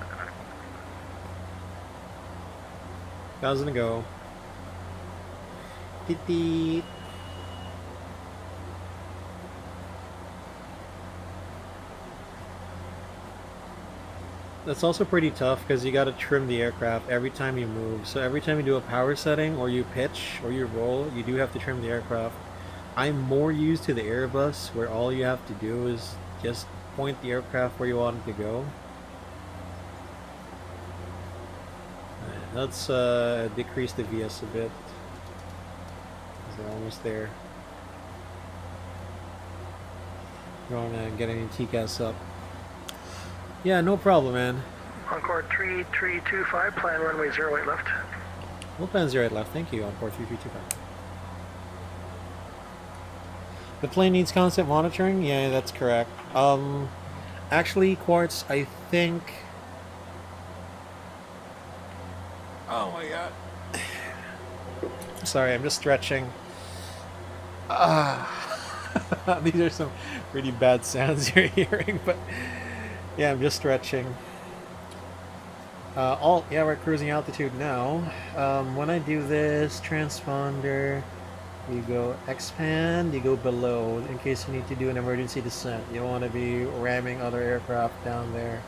1,000 to go. Beep. That's also pretty tough because you got to trim the aircraft every time you move. So every time you do a power setting or you pitch or you roll, you do have to trim the aircraft. I'm more used to the Airbus where all you have to do is just point the aircraft where you want it to go. Let's decrease the VS a bit. They're almost there. Don't want to get any TCAS up. Yeah, no problem, man. Encore 3325, plan runway 08 left. We'll plan 08 left, thank you, Encore 3325. The plane needs constant monitoring? Yeah, that's correct. Actually, Quartz, I think... Oh my god. Sorry, I'm just stretching. These are some pretty bad sounds you're hearing, but yeah, I'm just stretching. Yeah, we're cruising altitude now. When I do this transponder, you go expand, you go below in case you need to do an emergency descent. You don't want to be ramming other aircraft down there.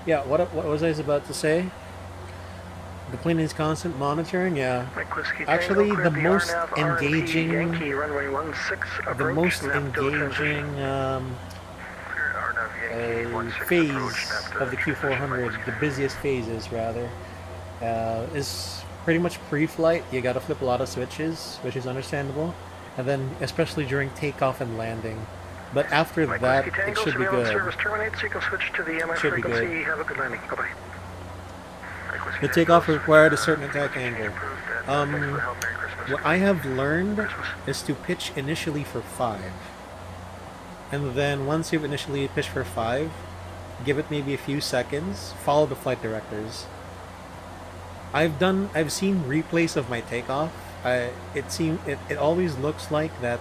Yeah, what was I about to say? The plane is constant monitoring, yeah. Mike Whiskey Actually, Tango, the cleared most RNAV, RNP, engaging, Yankee, runway 16 approach, the most nav to transition. engaging RNAV Yankee 16 phase approach, nav to of the Q400, the busiest phases rather, is pretty much pre-flight. You gotta flip a lot of switches, which is understandable, and then especially during takeoff and landing. But after Mike that, Whiskey it Tango, should be surveillance good. service terminates, so you can switch to the MI Should be frequency. good. Have a good landing. Bye-bye. The takeoff required a certain attack angle. What I have learned is to pitch initially for 5. And then once you've initially pitched for 5, give it maybe a few seconds, follow the flight directors. I've seen replays of my takeoff. It always looks like that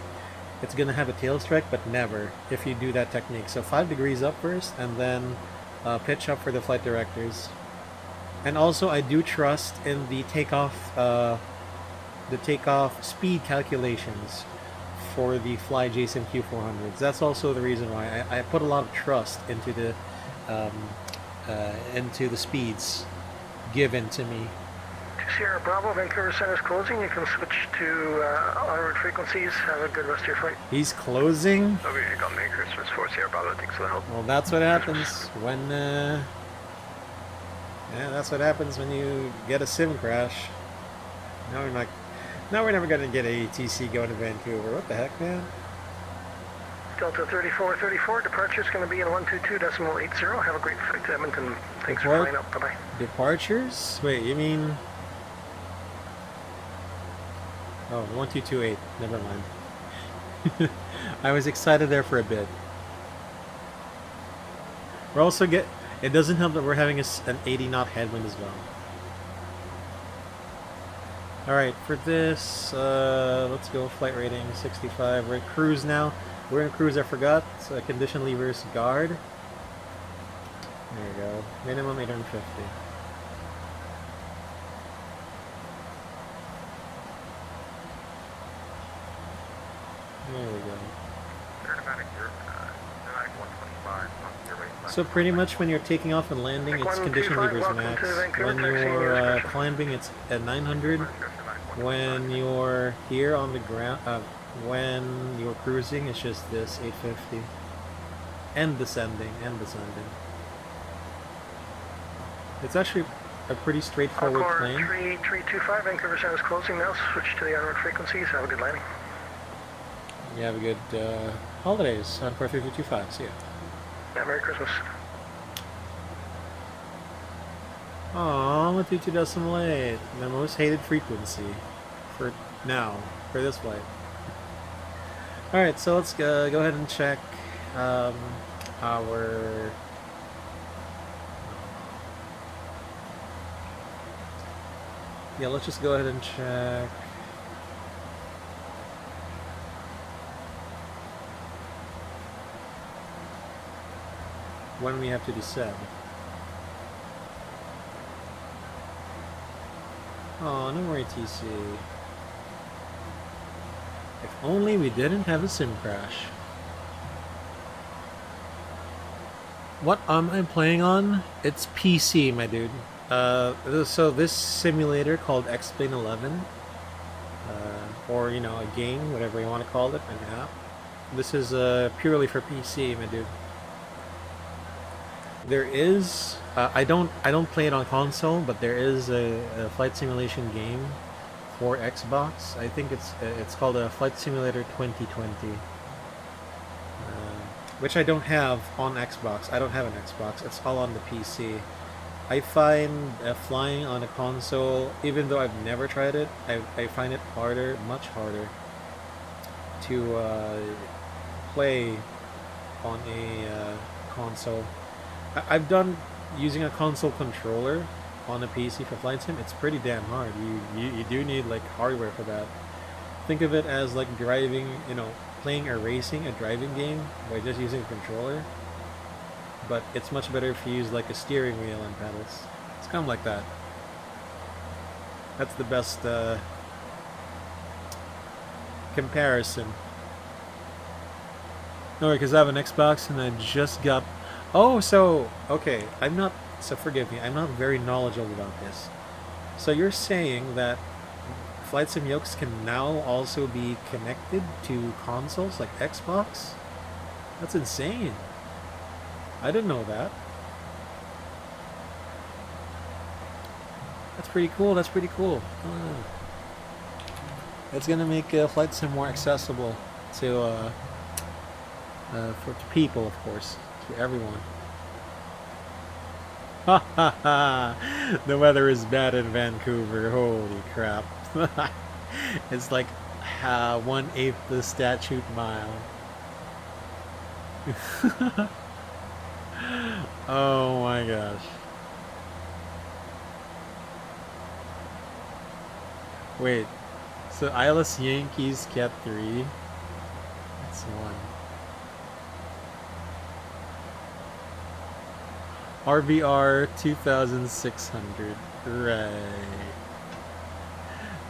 it's gonna have a tail strike, but never if you do that technique. So 5 degrees up first, and then pitch up for the flight directors. And also, I do trust in the takeoff speed calculations for the FlyJSim Q400s. That's also the reason why I put a lot of trust into the speeds given to me. Sierra Bravo, Vancouver Center's closing. You can switch to onward frequencies. Have a good rest of your flight. He's closing. Okay, you got Merry Christmas for Sierra Bravo. Thanks for the help. Well, that's what happens when. Yeah, that's what happens when you get a sim crash. Now we're never gonna get a TC going to Vancouver. What the heck, man? Delta 3434, departure is going to be in 122.80. Have a great flight to Edmonton. Thanks for Depart- flying up. Bye-bye. Departures? Wait, you mean? Oh, 1228. Never mind. I was excited there for a bit. We're also it doesn't help that we're having an 80 knot headwind as well. Alright, for this, let's go flight rating 65. We're in cruise now. We're in cruise, I forgot. Condition levers guard. There you go. Minimum 850. There we go. So pretty much when you're taking off and landing, it's condition levers max. When you're climbing, it's at 900. When you're here on the ground, when you're cruising, it's just this 850. And descending, It's actually a pretty straightforward plane. 3325, Vancouver Center's closing now. Switch to the onward frequencies. Have a good landing. You have a good holidays on 4325. See ya. Yeah, Merry Christmas. Aw, 132.8. The most hated frequency for now, for this flight. Alright, so let's go ahead and check our... Yeah, let's just go ahead and check... when we have to descend. Oh, no more ATC. If only we didn't have a sim crash. What am I playing on? It's PC, my dude. So this simulator called XP11, or you know, a game, whatever you want to call it, an app. This is purely for PC, my dude. There is I don't play it on console, but there is a flight simulation game for Xbox. I think it's called a Flight Simulator 2020, which I don't have on Xbox. I don't have an Xbox. It's all on the PC. I find flying on a console, even though I've never tried it, I find it harder, much harder, to play on a console. I've done using a console controller on a PC for flight sim. It's pretty damn hard. You do need like hardware for that. Think of it as like driving, you know, playing a driving game by just using a controller. But it's much better if you use like a steering wheel and pedals. It's kind of like that. That's the best comparison. No, because I have an Xbox and I just got... Oh, so... Okay, so forgive me. I'm not very knowledgeable about this. So you're saying that FlyJSim yokes can now also be connected to consoles like Xbox? That's insane. I didn't know that. That's pretty cool. That's pretty cool. It's gonna make FlyJSim more accessible to for to people, of course, to everyone. Ha ha ha! The weather is bad in Vancouver. Holy crap! It's like 1/8 the statute mile. Oh my gosh. Wait, so Islas Yankees get 3? That's 1. RVR 2600. Right.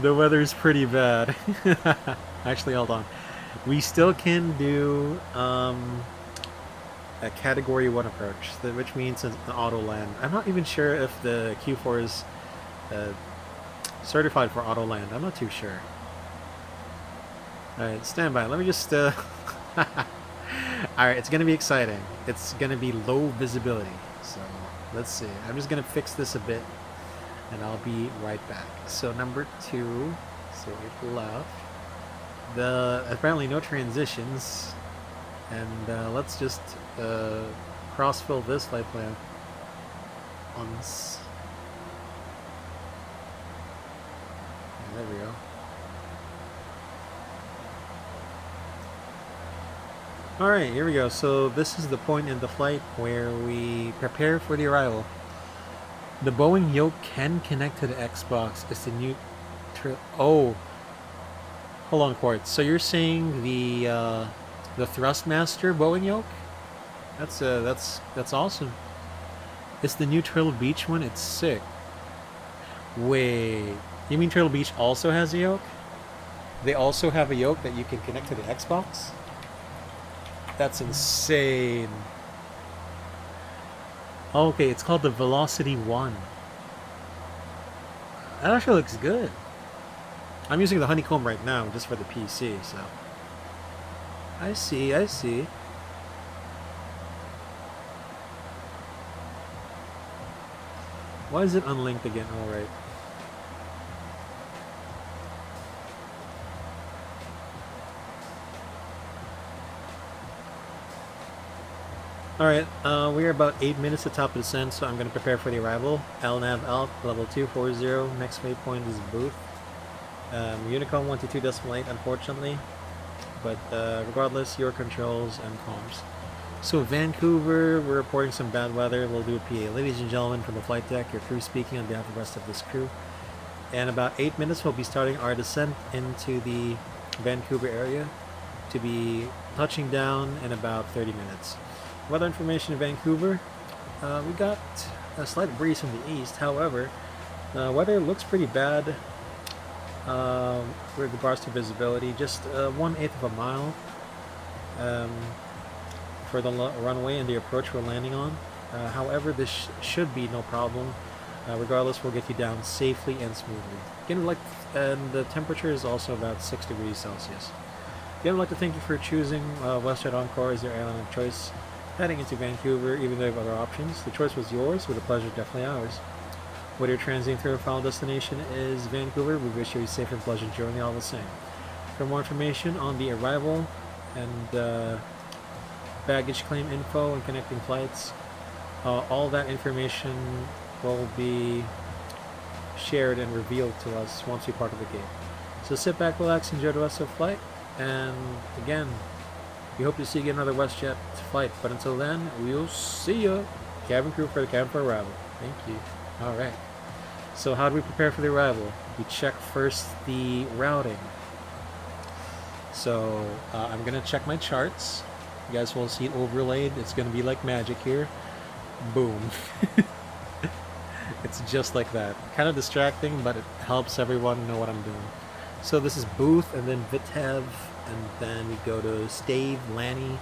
The weather's pretty bad. Actually, hold on. We still can do a category 1 approach, which means an auto land. I'm not even sure if the Q4 is certified for auto land. I'm not too sure. Alright, stand by. Let me just Alright, it's gonna be exciting. It's gonna be low visibility. So let's see. I'm just gonna fix this a bit and I'll be right back. So number 2, so it left. Apparently no transitions, and let's just cross-fill this flight plan once. There we go. Alright, here we go. So this is the point in the flight where we prepare for the arrival. The Boeing yoke can connect to the Xbox. It's the new... Oh! Hold on, Quartz. So you're saying the Thrustmaster Boeing yoke? That's awesome. It's the new Turtle Beach one? It's sick. Wait... You mean Turtle Beach also has a yoke? They also have a yoke that you can connect to the Xbox? That's insane. Okay, it's called the Velocity 1. That actually looks good. I'm using the Honeycomb right now just for the PC, so... I see, I see. Why is it unlinked again? Alright. Alright, we are about 8 minutes to top of descent, so I'm going to prepare for the arrival. LNAV Alp, level 240, next waypoint is Booth. Unicom 122.8, unfortunately, but regardless, your controls and comms. So Vancouver, we're reporting some bad weather. We'll do a PA. Ladies and gentlemen, from the flight deck, your crew speaking on behalf of the rest of this crew. In about 8 minutes, we'll be starting our descent into the Vancouver area to be touching down in about 30 minutes. Weather information in Vancouver, we got a slight breeze from the east. However, weather looks pretty bad with regards to visibility. Just 1/8 of a mile for the runway and the approach we're landing on. However, this should be no problem. Regardless, we'll get you down safely and smoothly. Again, and the temperature is also about 6 degrees Celsius. Again, I'd like to thank you for choosing WestJet Encore as your airline of choice heading into Vancouver. Even though you have other options, the choice was yours, with the pleasure definitely ours. Whether you're transiting through a final destination is Vancouver, we wish you a safe and pleasant journey all the same. For more information on the arrival and baggage claim info and connecting flights, all that information will be shared and revealed to us once we part of the gate. So sit back, relax, enjoy the rest of the flight, and again, we hope to see you get another WestJet flight. But until then, we'll see you. Cabin crew for the cabin for arrival. Thank you. Alright. So how do we prepare for the arrival? We check first the routing. So I'm going to check my charts. You guys will see it overlaid. It's going to be like magic here. Boom. It's just like that. Kind of distracting, but it helps everyone know what I'm doing. So this is Booth, and then Vitev, and then we go to Stave, Lanny,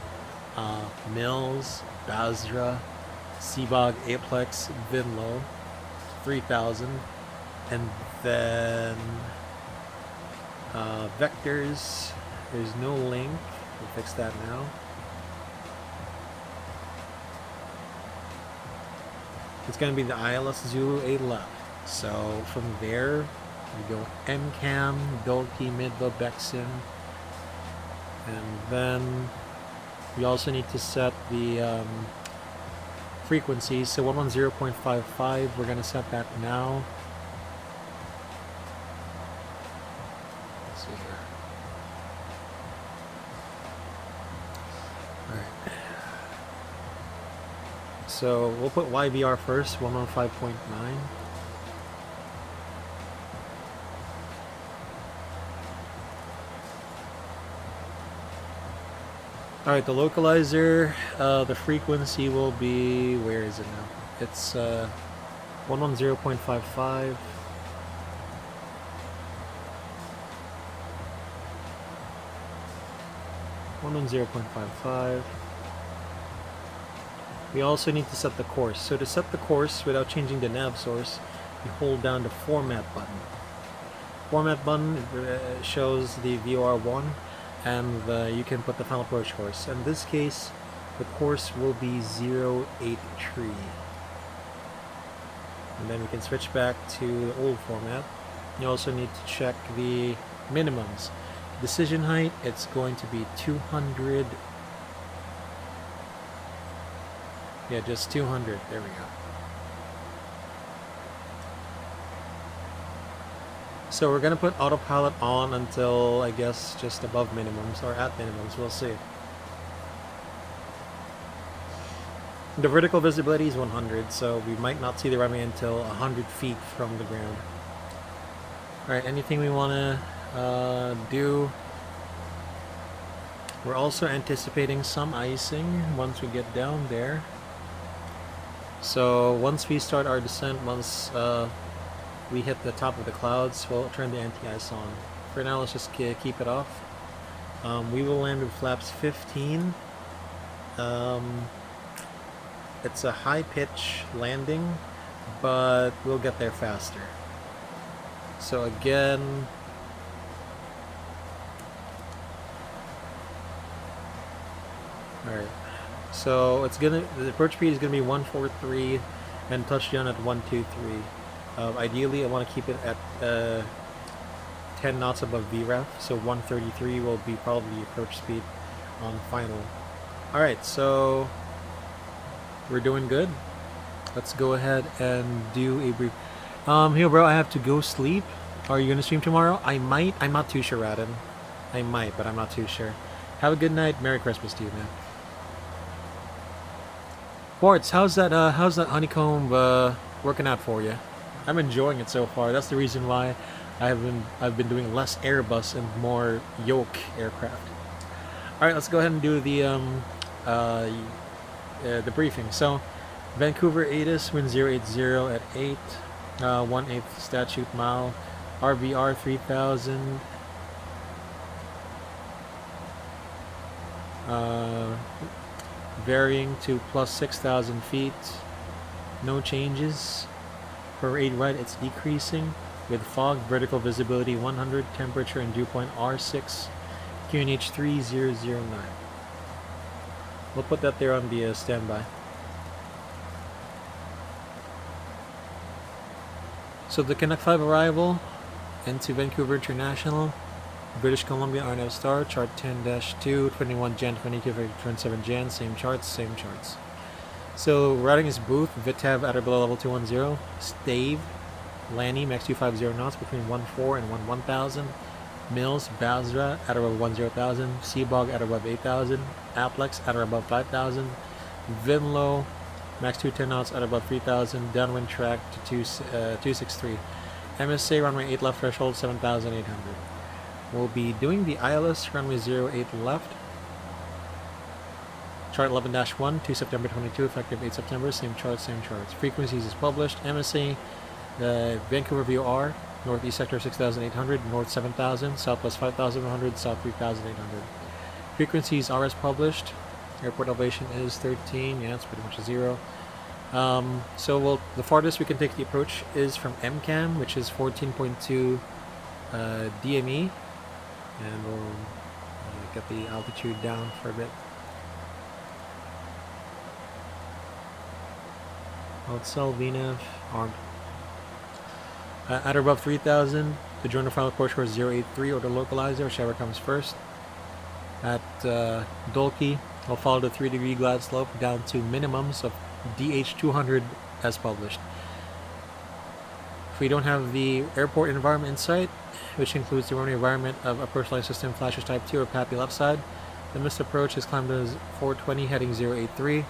Mills, Basra, Seabog, Aplex, Vinlo, 3000, And then vectors, there's no link. We'll fix that now. It's going to be the ILS Zulu 8 left. So from there, we go MCAM, Dolkey, Midva, VATSIM. And then we also need to set the frequency. So 110.55, we're going to set that now. Let's see here. Alright. So we'll put YVR first, 115.9. Alright, the localizer, the frequency will be, where is it now? It's 110.55. We also need to set the course. So to set the course without changing the nav source, you hold down the format button. Format button shows the VOR1, and you can put the final approach course. In this case, the course will be 083. And then we can switch back to the old format. You also need to check the minimums. Decision height, it's going to be 200. Yeah, just 200. There we go. So we're going to put autopilot on until, I guess, just above minimums, or at minimums. We'll see. The vertical visibility is 100, so we might not see the runway until 100 feet from the ground. Alright, anything we want to do? We're also anticipating some icing once we get down there. So once we start our descent, once we hit the top of the clouds, we'll turn the anti-ice on. For now, let's just keep it off. We will land with flaps 15. It's a high pitch landing, but we'll get there faster. So again, alright, so it's gonna, the approach speed is gonna be 143 and touchdown at 123. Ideally I want to keep it at 10 knots above VREF, so 133 will be probably the approach speed on final. Alright, so we're doing good. Let's go ahead and do a brief. Here bro, I have to go sleep. Are you gonna stream tomorrow? I might. I'm not too sure, Radin. I might, but I'm not too sure. Have a good night. Merry Christmas to you, man. Bartz, how's that honeycomb working out for you? I'm enjoying it so far. That's the reason why I've been doing less Airbus and more yoke aircraft. All right, let's go ahead and do the briefing. So, Vancouver ATIS, wind 080 at 8, 1/8 statute mile, RVR 3000, varying to plus 6,000 feet, no changes. For 8 right, it's decreasing with fog, vertical visibility 100, temperature and dew point R6, QNH 3009. We'll put that there on the standby. So the Connect 5 arrival into Vancouver International, British Columbia RNF Star, chart 10-2, 21 Jan, 22, 27 Jan, same charts. So routing is booth, VITAV at or below level 210, stave, Lanny, max 250 knots between 14 and 1000, Mills, Basra at or above 10,000, Seabog at or above 8,000, Aplex at or above 5,000, Vinlow, max 210 knots at above 3,000, downwind track to 263, MSA runway 8 left threshold 7,800. We'll be doing the ILS runway 08 left, chart 11-1, 2 September 22, effective 8 September, same charts. Frequencies is published, MSA, Vancouver VOR, northeast sector 6,800, north 7,000, southwest 5,100, south 3,800. Frequencies are as published. Airport elevation is 13, yeah, it's pretty much a 0. So the farthest we can take the approach is from MCAM, which is 14.2 DME, and we'll get the altitude down for a bit. Outsell VNAV armed. At or above 3,000, the join the final approach course 083 or the localizer, whichever comes first. At Dolke, I'll follow the 3-degree glide slope down to minimums of DH200 as published. If we don't have the airport environment in sight, which includes the runway environment of approach light system flashers type 2 or PAPI left side, then this approach is climbed as 420 heading 083.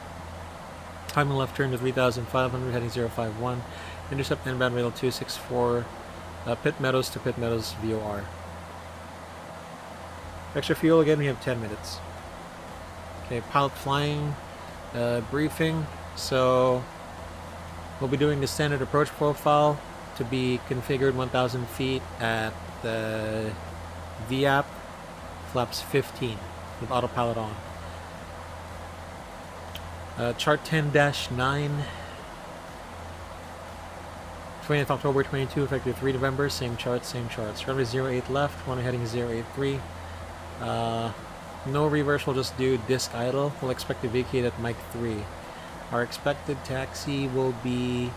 Timing left turn to 3,500 heading 051. Intercept inbound rail 264. Pit Meadows to Pit Meadows VOR. Extra fuel again, we have 10 minutes. Okay, pilot flying briefing. So we'll be doing the standard approach profile to be configured 1,000 feet at the VAP flaps 15 with autopilot on. Chart 10-9, 20th October 22, effective 3 November, same charts. Runway 08 left, runway heading 083. No reverse, we'll just do disc idle. We'll expect to vacate at Mike 3. Our expected taxi will be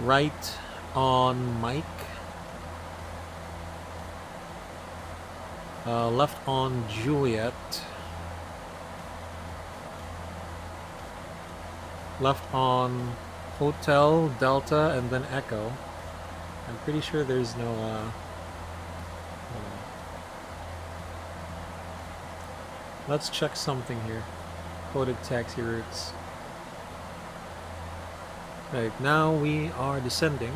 right on Mike, left on Juliet, left on Hotel, Delta, and then Echo. I'm pretty sure there's no let's check something here. Coded taxi routes. Right, now we are descending.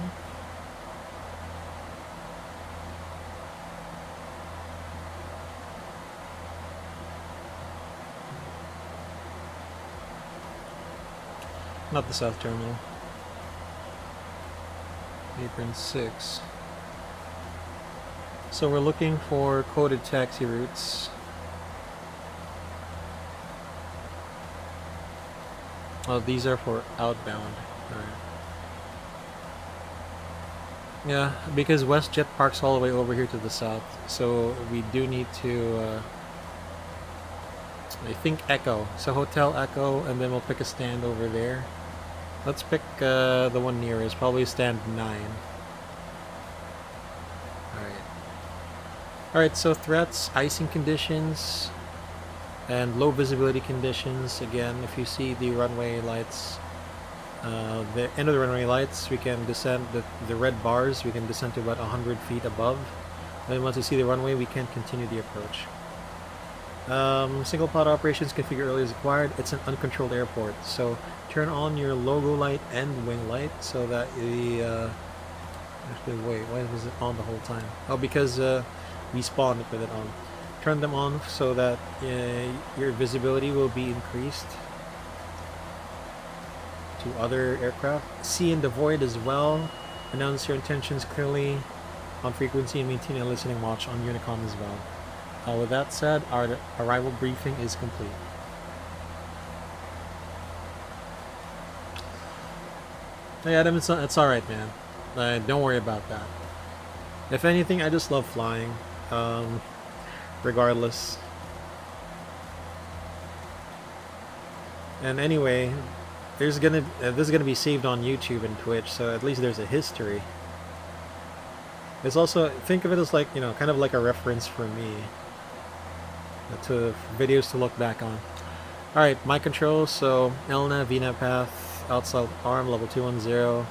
Not the South Terminal. Apron 6. So we're looking for coded taxi routes. Oh, these are for outbound. Alright. Yeah, because WestJet parks all the way over here to the south. So we do need to, I think Echo. So Hotel Echo, and then we'll pick a stand over there. Let's pick the one nearest, probably stand 9. Alright, so threats, icing conditions, and low visibility conditions. Again, if you see the runway lights, the end of the runway lights, we can descend the red bars, we can descend to about 100 feet above. Then once we see the runway, we can continue the approach. Single pod operations configure early as required. It's an uncontrolled airport, so turn on your logo light and wing light so that the actually wait, why was it on the whole time? Oh, because we spawned with it on. Turn them on so that your visibility will be increased to other aircraft. See in the void as well. Announce your intentions clearly on frequency and maintain a listening watch on Unicom as well. With that said, our arrival briefing is complete. Hey Adam, it's alright, man. Don't worry about that. If anything, I just love flying. Regardless. And anyway, this is gonna be saved on YouTube and Twitch, so at least there's a history. It's also, think of it as like, you know, kind of like a reference for me to videos to look back on. Alright, my controls, so Elna, VNAV path, outside arm, level 210,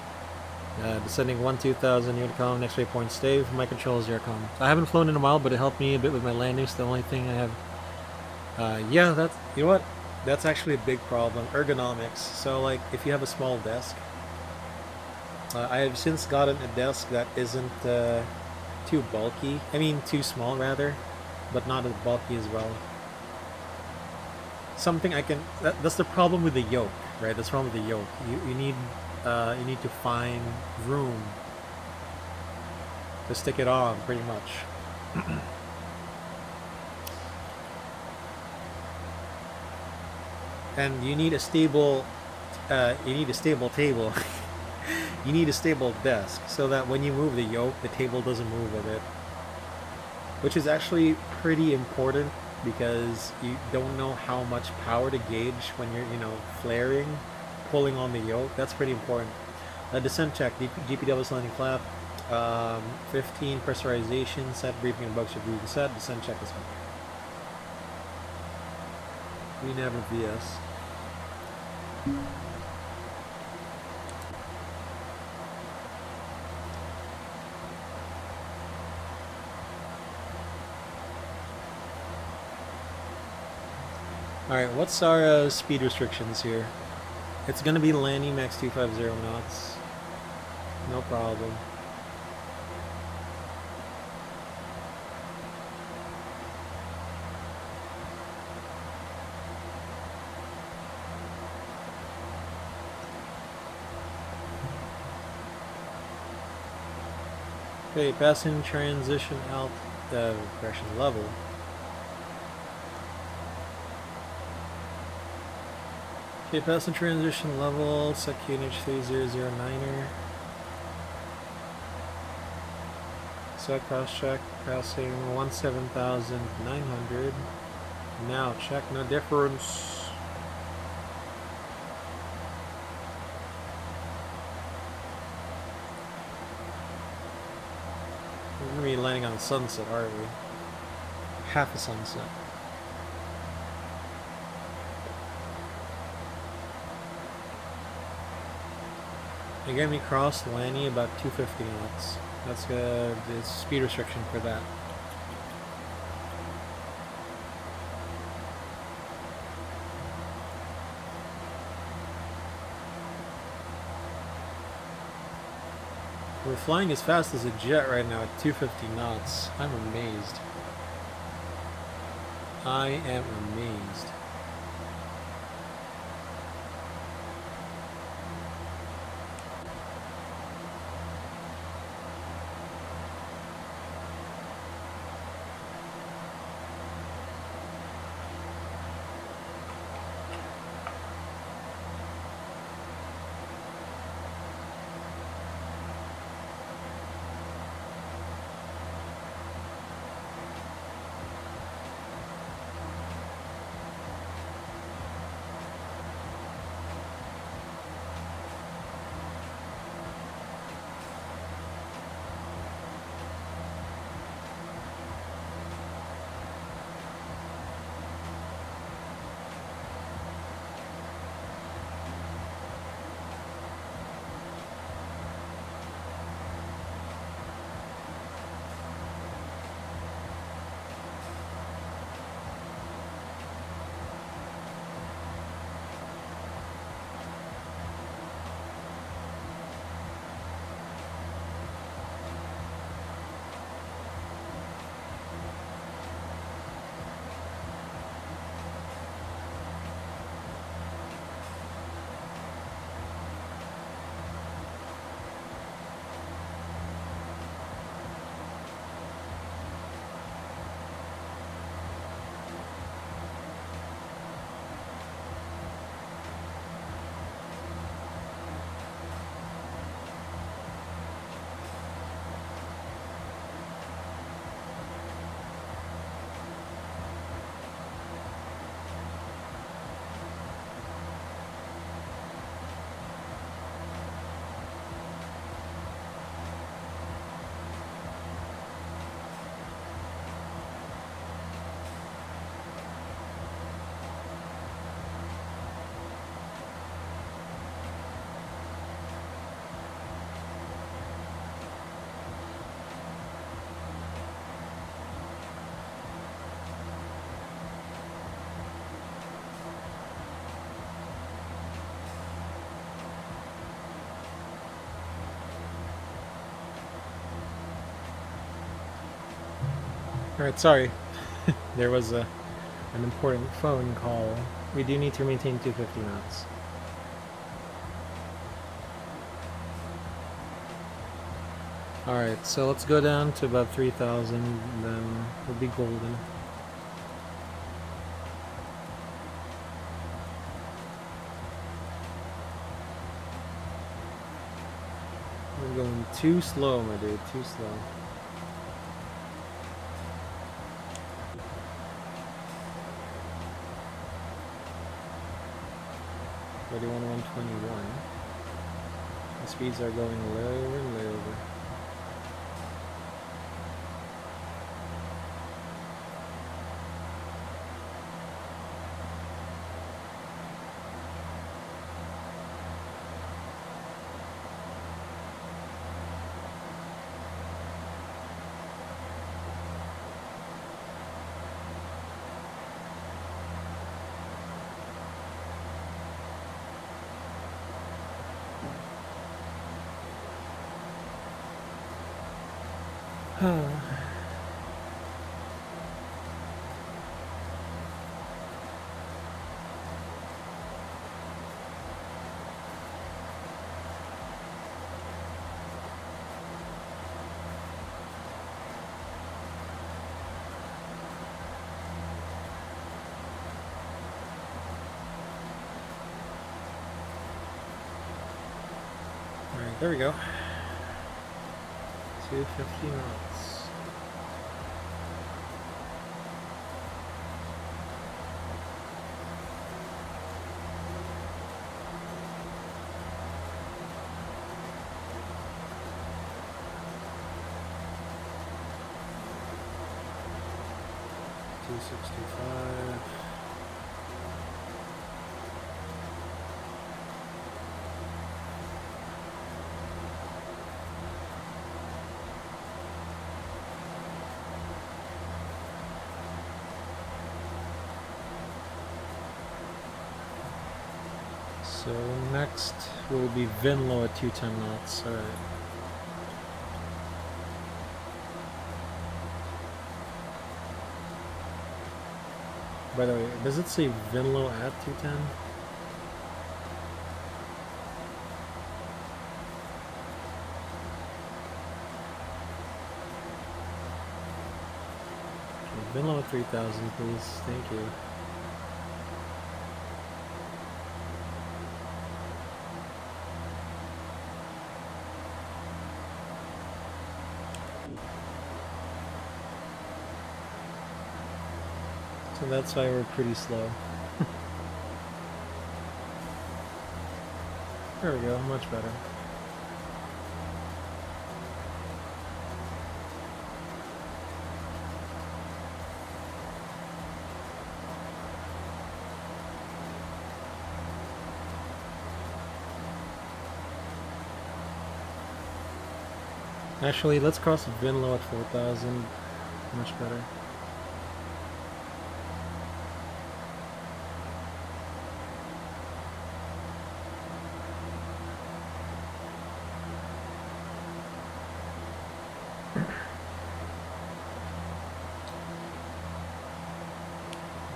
descending 1-2000, Unicom, next waypoint stave, my controls, Aircom. I haven't flown in a while, but it helped me a bit with my landings. The only thing I have, yeah, that's, you know what, that's actually a big problem, ergonomics. So like, if you have a small desk, I have since gotten a desk that isn't too bulky, I mean too small rather, but not as bulky as well. Something I can, that's the problem with the yoke, right? That's the problem with the yoke. You need to find room to stick it on, pretty much. And you need a stable table. You need a stable desk so that when you move the yoke, the table doesn't move with it. Which is actually pretty important because you don't know how much power to gauge when you're, flaring, pulling on the yoke. That's pretty important. Descent check, GPW landing flap, 15 pressurization, set briefing and bug should be set. Descent check is on. We never VS. Alright, what's our speed restrictions here? It's gonna be landing max 250 knots. No problem. Okay, passing transition out correction level. Okay, passing transition level, set QNH 3009er. Set cross check, passing 17,900. Now check no difference. We're gonna be landing on a sunset, aren't we? Half a sunset. You're gonna be cross landing about 250 knots. That's the speed restriction for that. We're flying as fast as a jet right now at 250 knots. I'm amazed. I am amazed. Alright, sorry. There was an important phone call. We do need to maintain 250 knots. Alright, so let's go down to about 3,000, then we'll be golden. too slow, my dude, too slow. Ready 121. The speeds are going lower and lower. Alright, there we go. 250 knots. $265. So next will be Vinlo at 210 knots. Alright. By the way, does it say Vinlo at 210? Vinlo at 3000, please. Thank you. So that's why we're pretty slow. There we go, much better. Actually, let's cross Vinlo at 4000. Much better.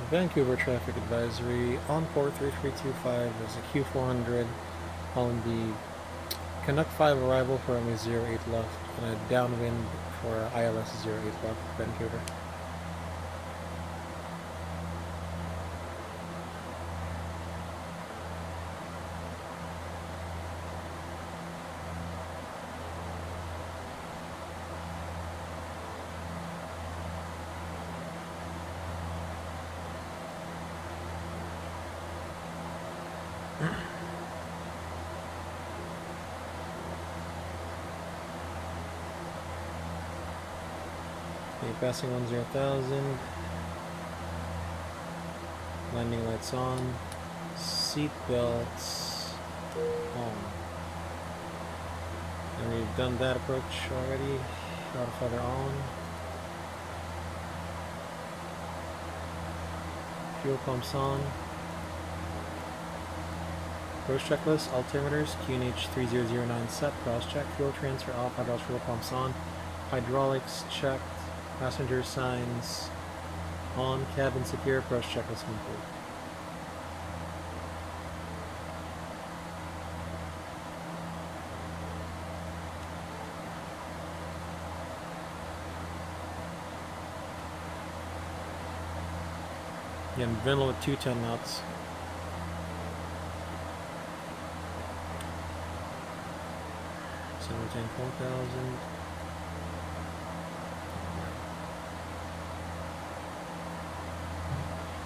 Vancouver traffic advisory on port 3325. There's a Q400 on the Canuck 5 arrival for runway 08 left and a downwind for ILS 08 left, Vancouver. Okay, passing 10,000. Landing lights on. Seat belts on. And we've done that approach already. Auto feather on. Fuel pumps on. Approach checklist, altimeters, QNH 3009 set, cross check, fuel transfer off, hydraulic fuel pumps on, hydraulics checked, passenger signs on, cabin secure, approach checklist complete. Again, Vinlo at 210 knots. So maintain 4,000.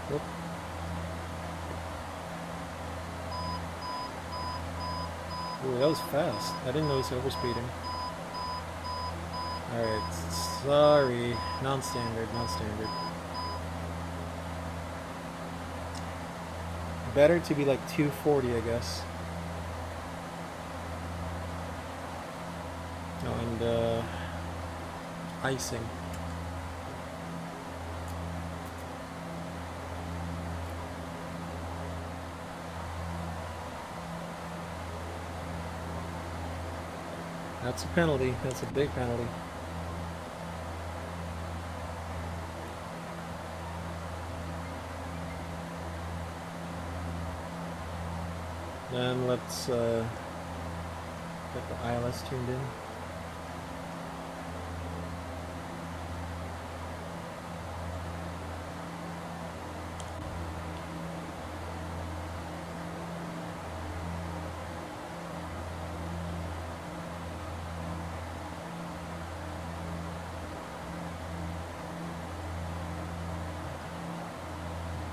Whoop. Ooh, that was fast. I didn't notice overspeeding. Alright, sorry. Non-standard, non-standard. Better to be like 240, I guess. Oh, and icing. That's a penalty. That's a big penalty. Then let's get the ILS tuned in.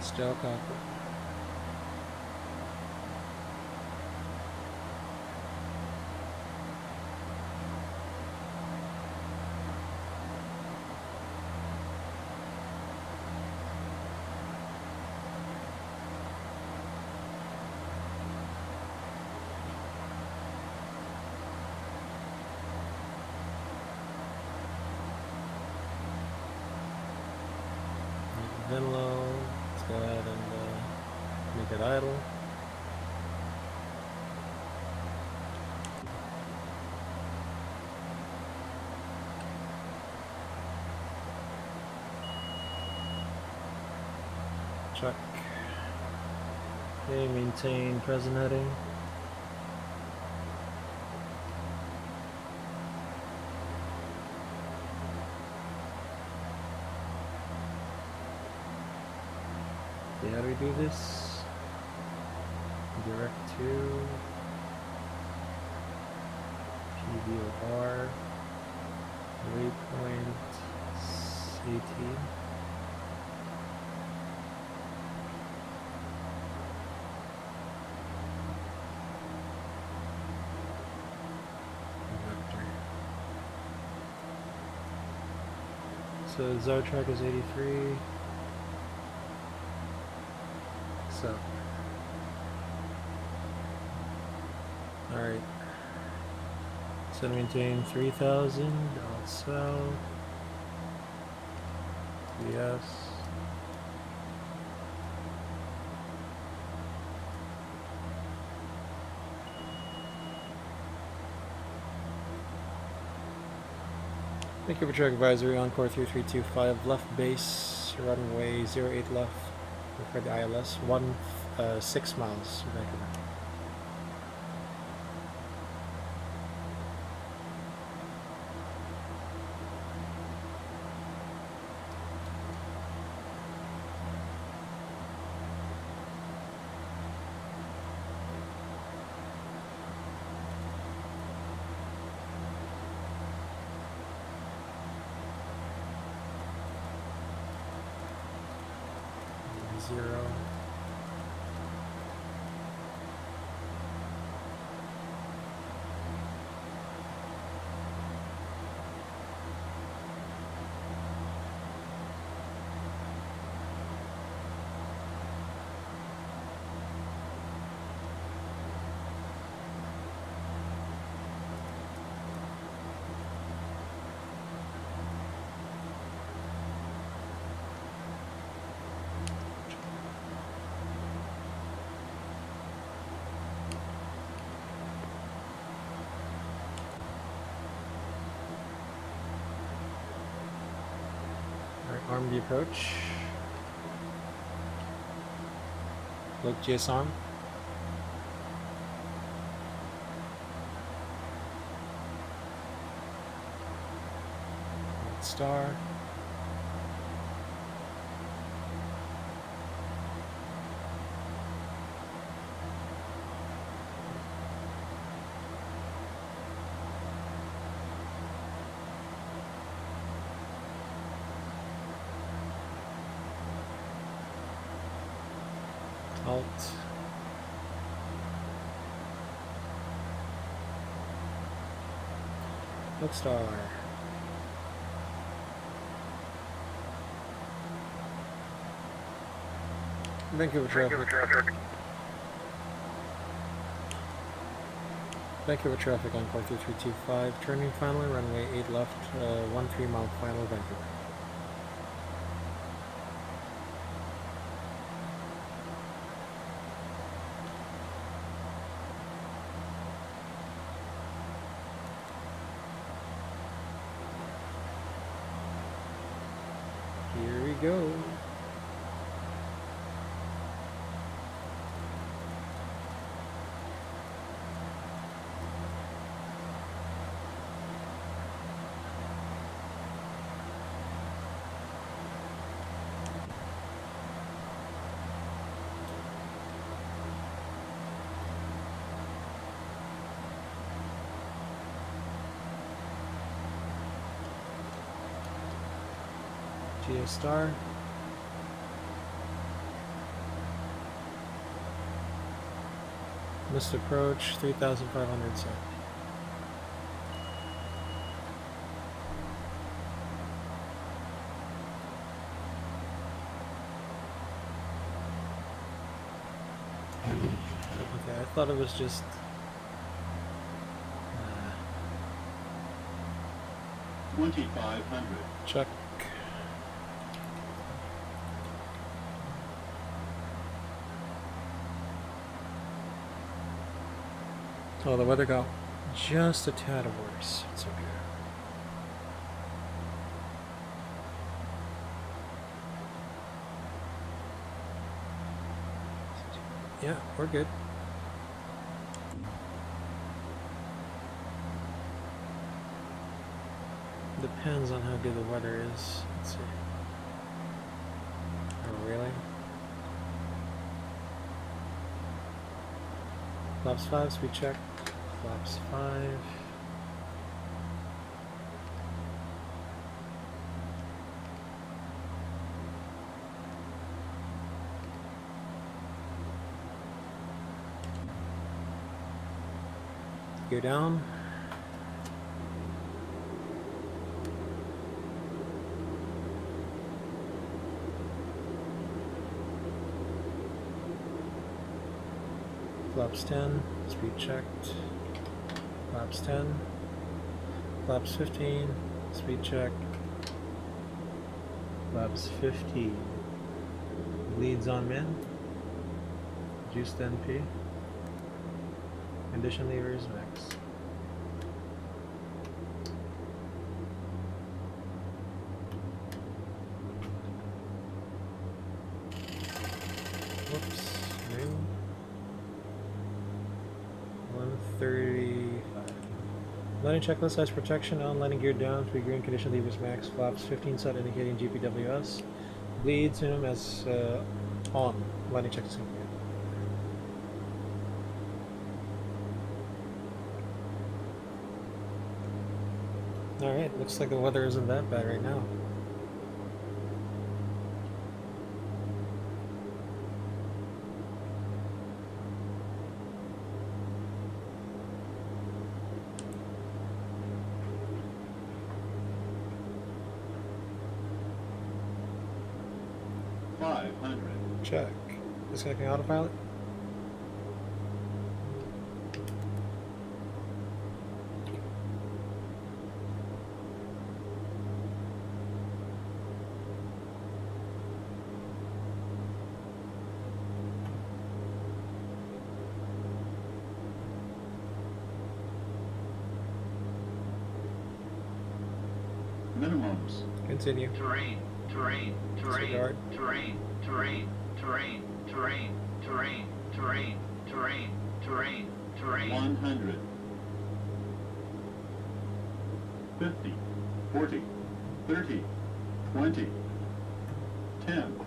Still cockpit. Venlo. Let's go ahead and make it idle. Check. Okay, maintain present heading. Okay, how do we do this? Direct to PVOR waypoint CT. So Zar track is 83. So, alright. So maintain 3,000 south. Yes. Thank you for track advisory, Encore 3325, left base, runway 08 left for the ILS, 6 miles, Vancouver. Zero. Arm the approach. Look GS arm. Star. Alt. Bookstar. Vancouver traffic. Vancouver traffic on 43325. Turning finally, runway 8 left, 13 mile final, Vancouver. Here we go. GA star. Missed approach 3,500 set. Okay, I thought it was just 2,500. check. Oh, the weather got just a tad worse. It's okay. Yeah, we're good. Depends on how good the weather is. Let's see. Oh, really? Flaps 5, speed check. Flaps 5. Go down. Flaps 10, speed checked. Flaps 10. Flaps 15, speed check. Flaps 15. Leads on min. Juiced NP. Condition levers max. Whoops. New. 135. Landing checklist has protection on, landing gear down, 3 green, condition levers max, flaps 15 set indicating GPWS. Bleeds him as on. Landing checklist complete. Alright, looks like the weather isn't that bad right now. Check. Disconnecting autopilot. Minimums. Continue. Terrain. Disregard. Terrain. Terrain. Terrain. Terrain. Terrain. Terrain. Terrain. Terrain. Terrain. 100. 50. 40. 30. 20. 10.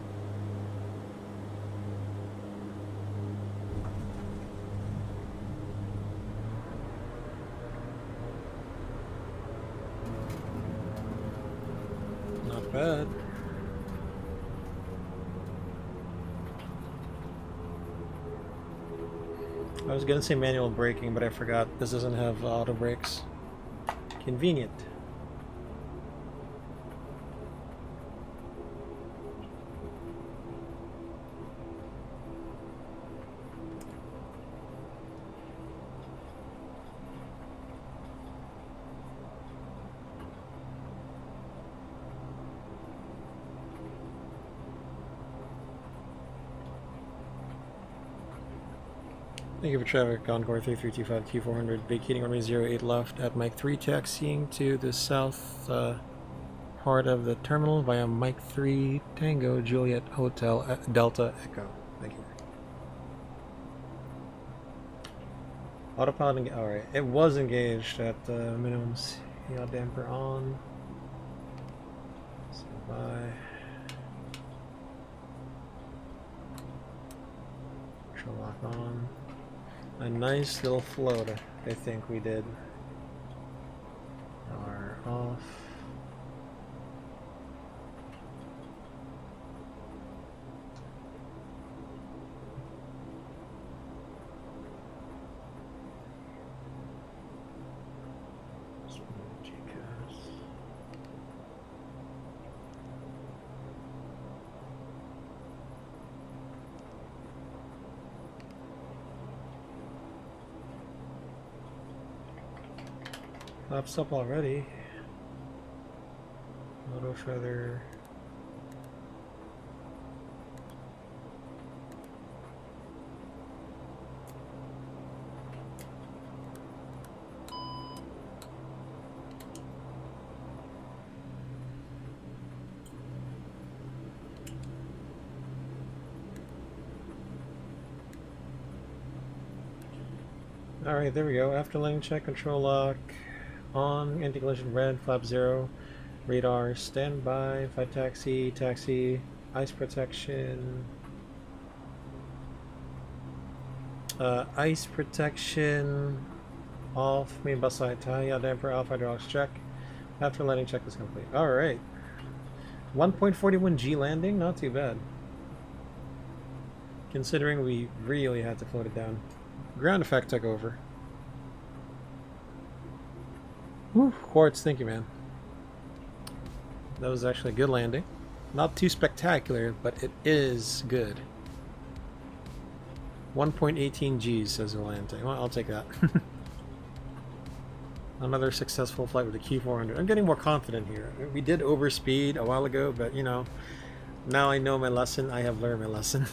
Not bad. I was gonna say manual braking, but I forgot this doesn't have auto brakes. Convenient. Thank you for traffic, Encore 3325 Q400, vacating runway 08 left at Mike 3, taxiing to the south part of the terminal via Mike 3 Tango Juliet Hotel Delta Echo. Thank you. Autopilot, alright, it was engaged at minimum CL damper on. Stand by. Control lock on. A nice little float, I think we did. Are off. Flaps up already. Auto feather. Alright, there we go. After landing check, control lock. On, anti-collision red, flap 0, radar, standby, flight taxi, taxi, ice protection, off, main bus side tie, yaw damper, off, hydraulics check. After landing check is complete. Alright. 1.41 G landing, not too bad. Considering we really had to float it down. Ground effect took over. Whew, Quartz, thank you, man. That was actually a good landing. Not too spectacular, but it is good. 1.18 Gs says the landing. Well, I'll take that. Another successful flight with the Q400. I'm getting more confident here. We did overspeed a while ago, but you know, now I know my lesson. I have learned my lesson.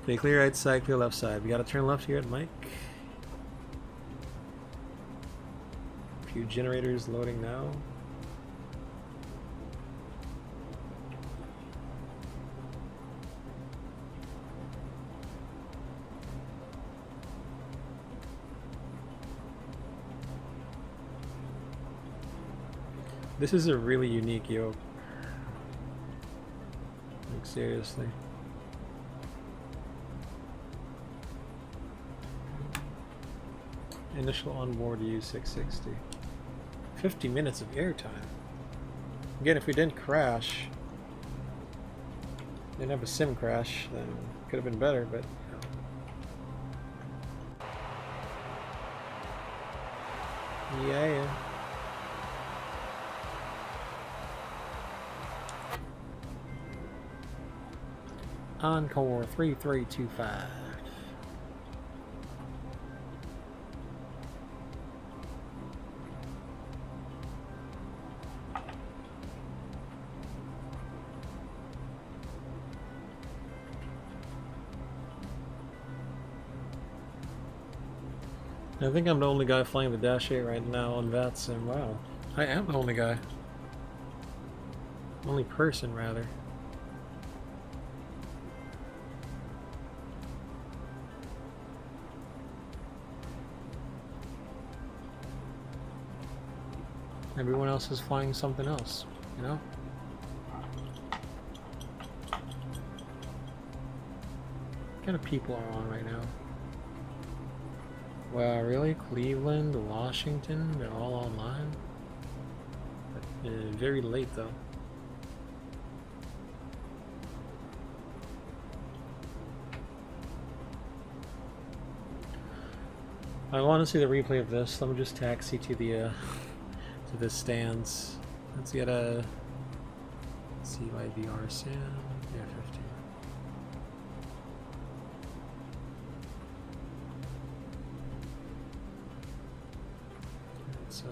Okay, clear right side, clear left side. We gotta turn left here at Mike. Few generators loading now. This is a really unique yoke. Like, seriously. Initial onboard use 660. 50 minutes of airtime. Again, if we didn't crash, didn't have a sim crash, then could have been better, but you know. Yeah. Encore 3325. I think I'm the only guy flying the Dash 8 right now on VATSIM. Wow. I am the only guy. Only person, rather. Everyone else is flying something else, you know? What kind of people are on right now? Wow, really? Cleveland, Washington, they're all online? Very late though. I want to see the replay of this. Let me just taxi to the stands. Let's get a CYVR sound. Yeah, 15. It's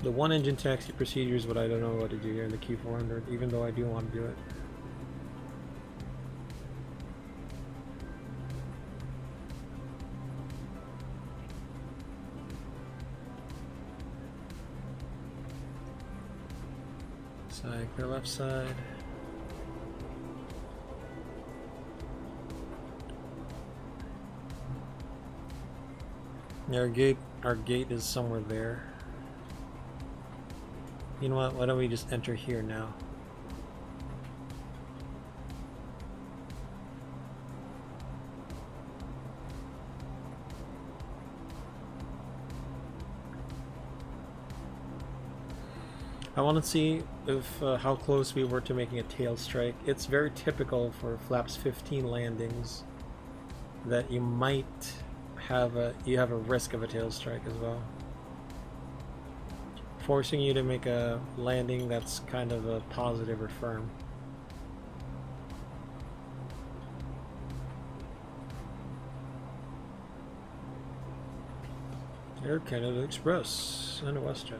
the one engine taxi procedure is what I don't know what to do here in the Q400, even though I do want to do it. Side, clear left side. Yeah, our gate is somewhere there. You know what, why don't we just enter here now? I want to see if how close we were to making a tail strike. It's very typical for flaps 15 landings that you might have a risk of a tail strike as well, forcing you to make a landing that's kind of a positive or firm. Air Canada Express and a WestJet.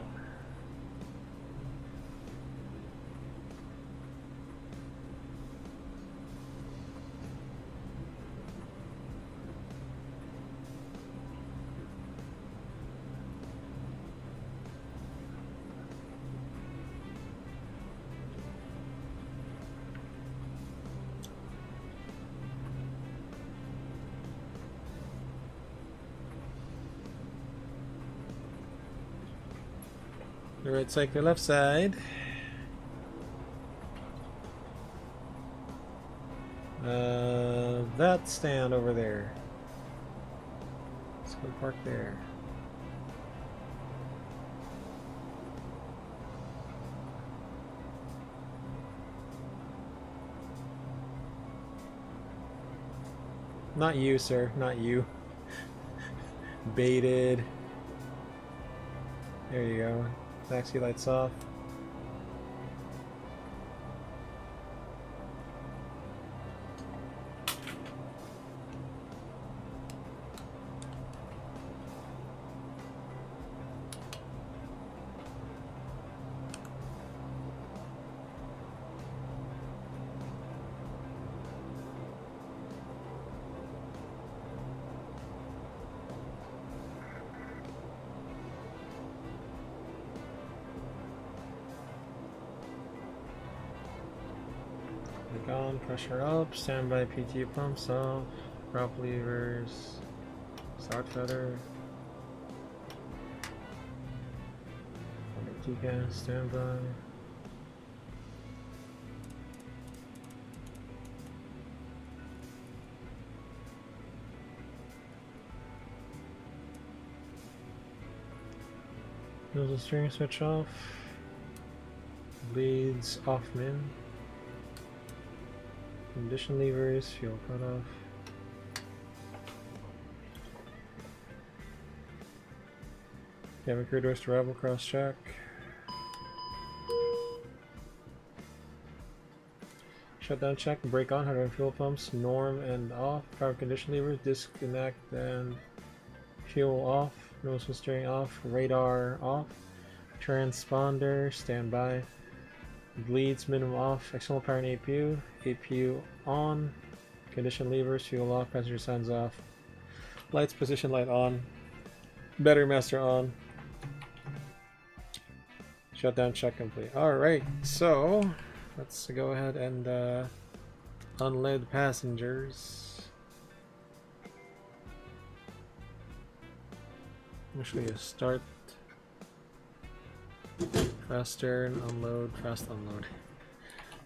The right side, the left side. That stand over there. Let's go park there. Not you, sir. Not you. Baited. There you go. Taxi lights off. On, pressure up, standby PT pumps off, prop levers, start feather, gas, standby. Nozzle steering switch off, bleeds off min. Condition levers, fuel cutoff. Cabin crew doors to arrival, cross check. Shutdown check, brake on, hydraulic fuel pumps, norm and off. Power condition levers, disconnect and fuel off. Nozzle steering off, radar off. Transponder, standby. Bleeds minimum off, external power and APU, APU on, condition levers, fuel off, passenger signs off, lights position light on, battery master on, shutdown check complete. Alright, so let's go ahead and unload passengers. Actually, a start. Fast turn, unload, fast unload.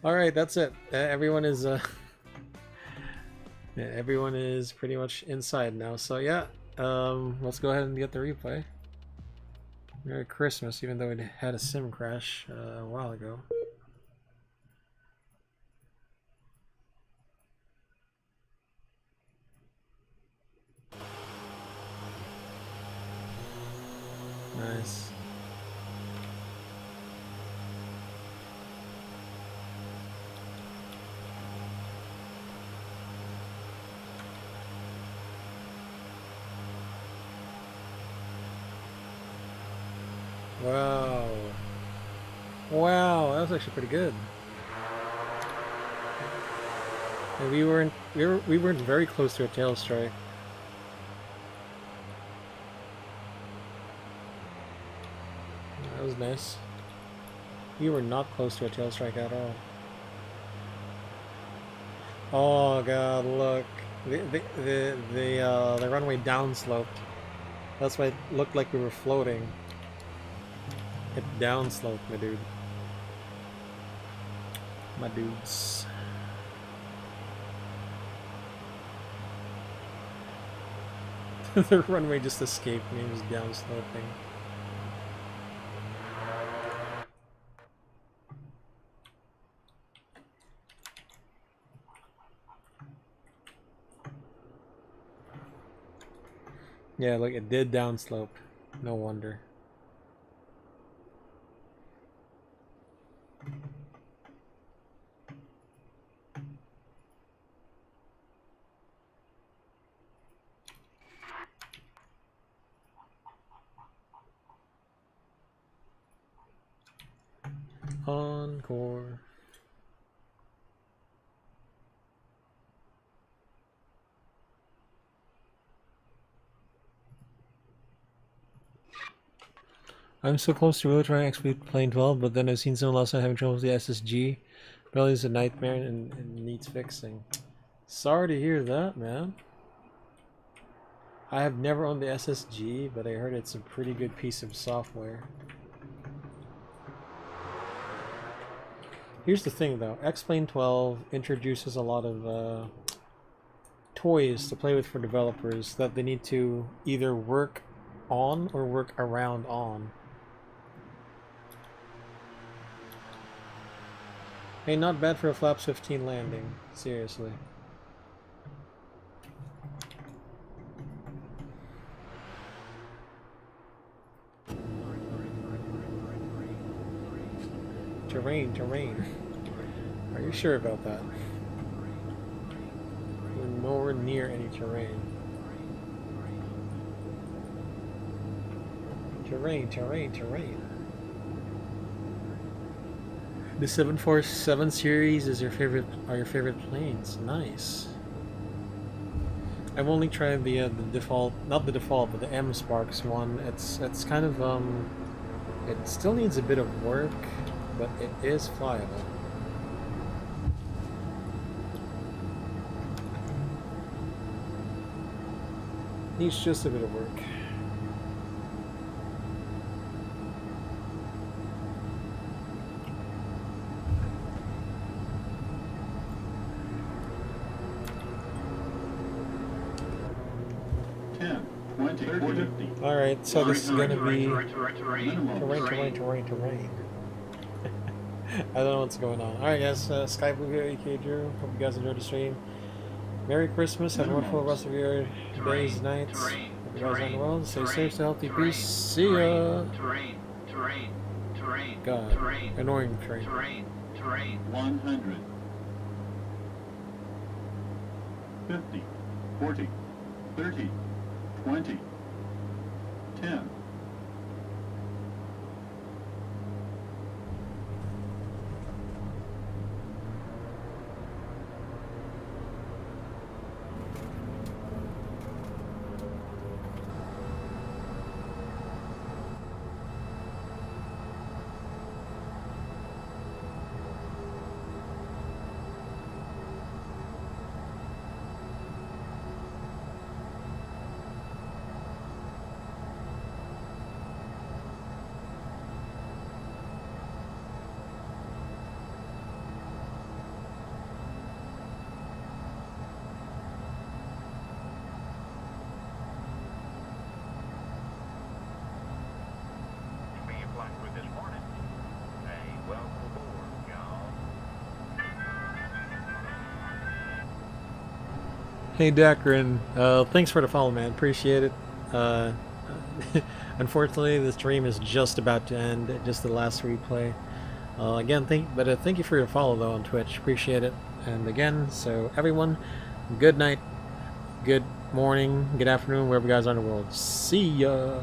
Alright, that's it. Everyone is everyone is pretty much inside now. So yeah, let's go ahead and get the replay. Merry Christmas, even though we had a sim crash a while ago. Nice. Wow. Wow, that was actually pretty good. And we weren't very close to a tail strike. That was nice. We were not close to a tail strike at all. Oh god, look. The runway downsloped. That's why it looked like we were floating. It downsloped, my dude. My dudes. The runway just escaped me. It was downsloping. Yeah, look, it did downslope. No wonder. Encore. I'm so close to really trying XP11, but then I've seen someone last night having trouble with the SSG. Really is a nightmare and needs fixing. Sorry to hear that, man. I have never owned the SSG, but I heard it's a pretty good piece of software. Here's the thing though, XP11 introduces a lot of toys to play with for developers that they need to either work on or work around on. Hey, not bad for a flaps 15 landing, seriously. Terrain. Are you sure about that? We're nowhere near any terrain. Terrain. The 747 series is your favorite? Are your favorite planes? Nice. I've only tried the default, not the default, but the M Sparks one. It's kind of it still needs a bit of work, but it is flyable. Needs just a bit of work. Alright, so this is gonna be terrain. I don't know what's going on. Alright guys, SkyBlue here, AK Drew. Hope you guys enjoyed the stream. Merry Christmas, have a wonderful rest of your days, nights. Hope you guys are well. Stay safe, stay healthy, peace. See ya! God, annoying train. 100. 50. 40. 30. 20. 10. Hey Dakrin, thanks for the follow, man. Appreciate it. Unfortunately, the stream is just about to end. Just the last replay. Again, thank you for your follow though on Twitch. Appreciate it. And again, so everyone, good night, good morning, good afternoon, wherever you guys are in the world. See ya.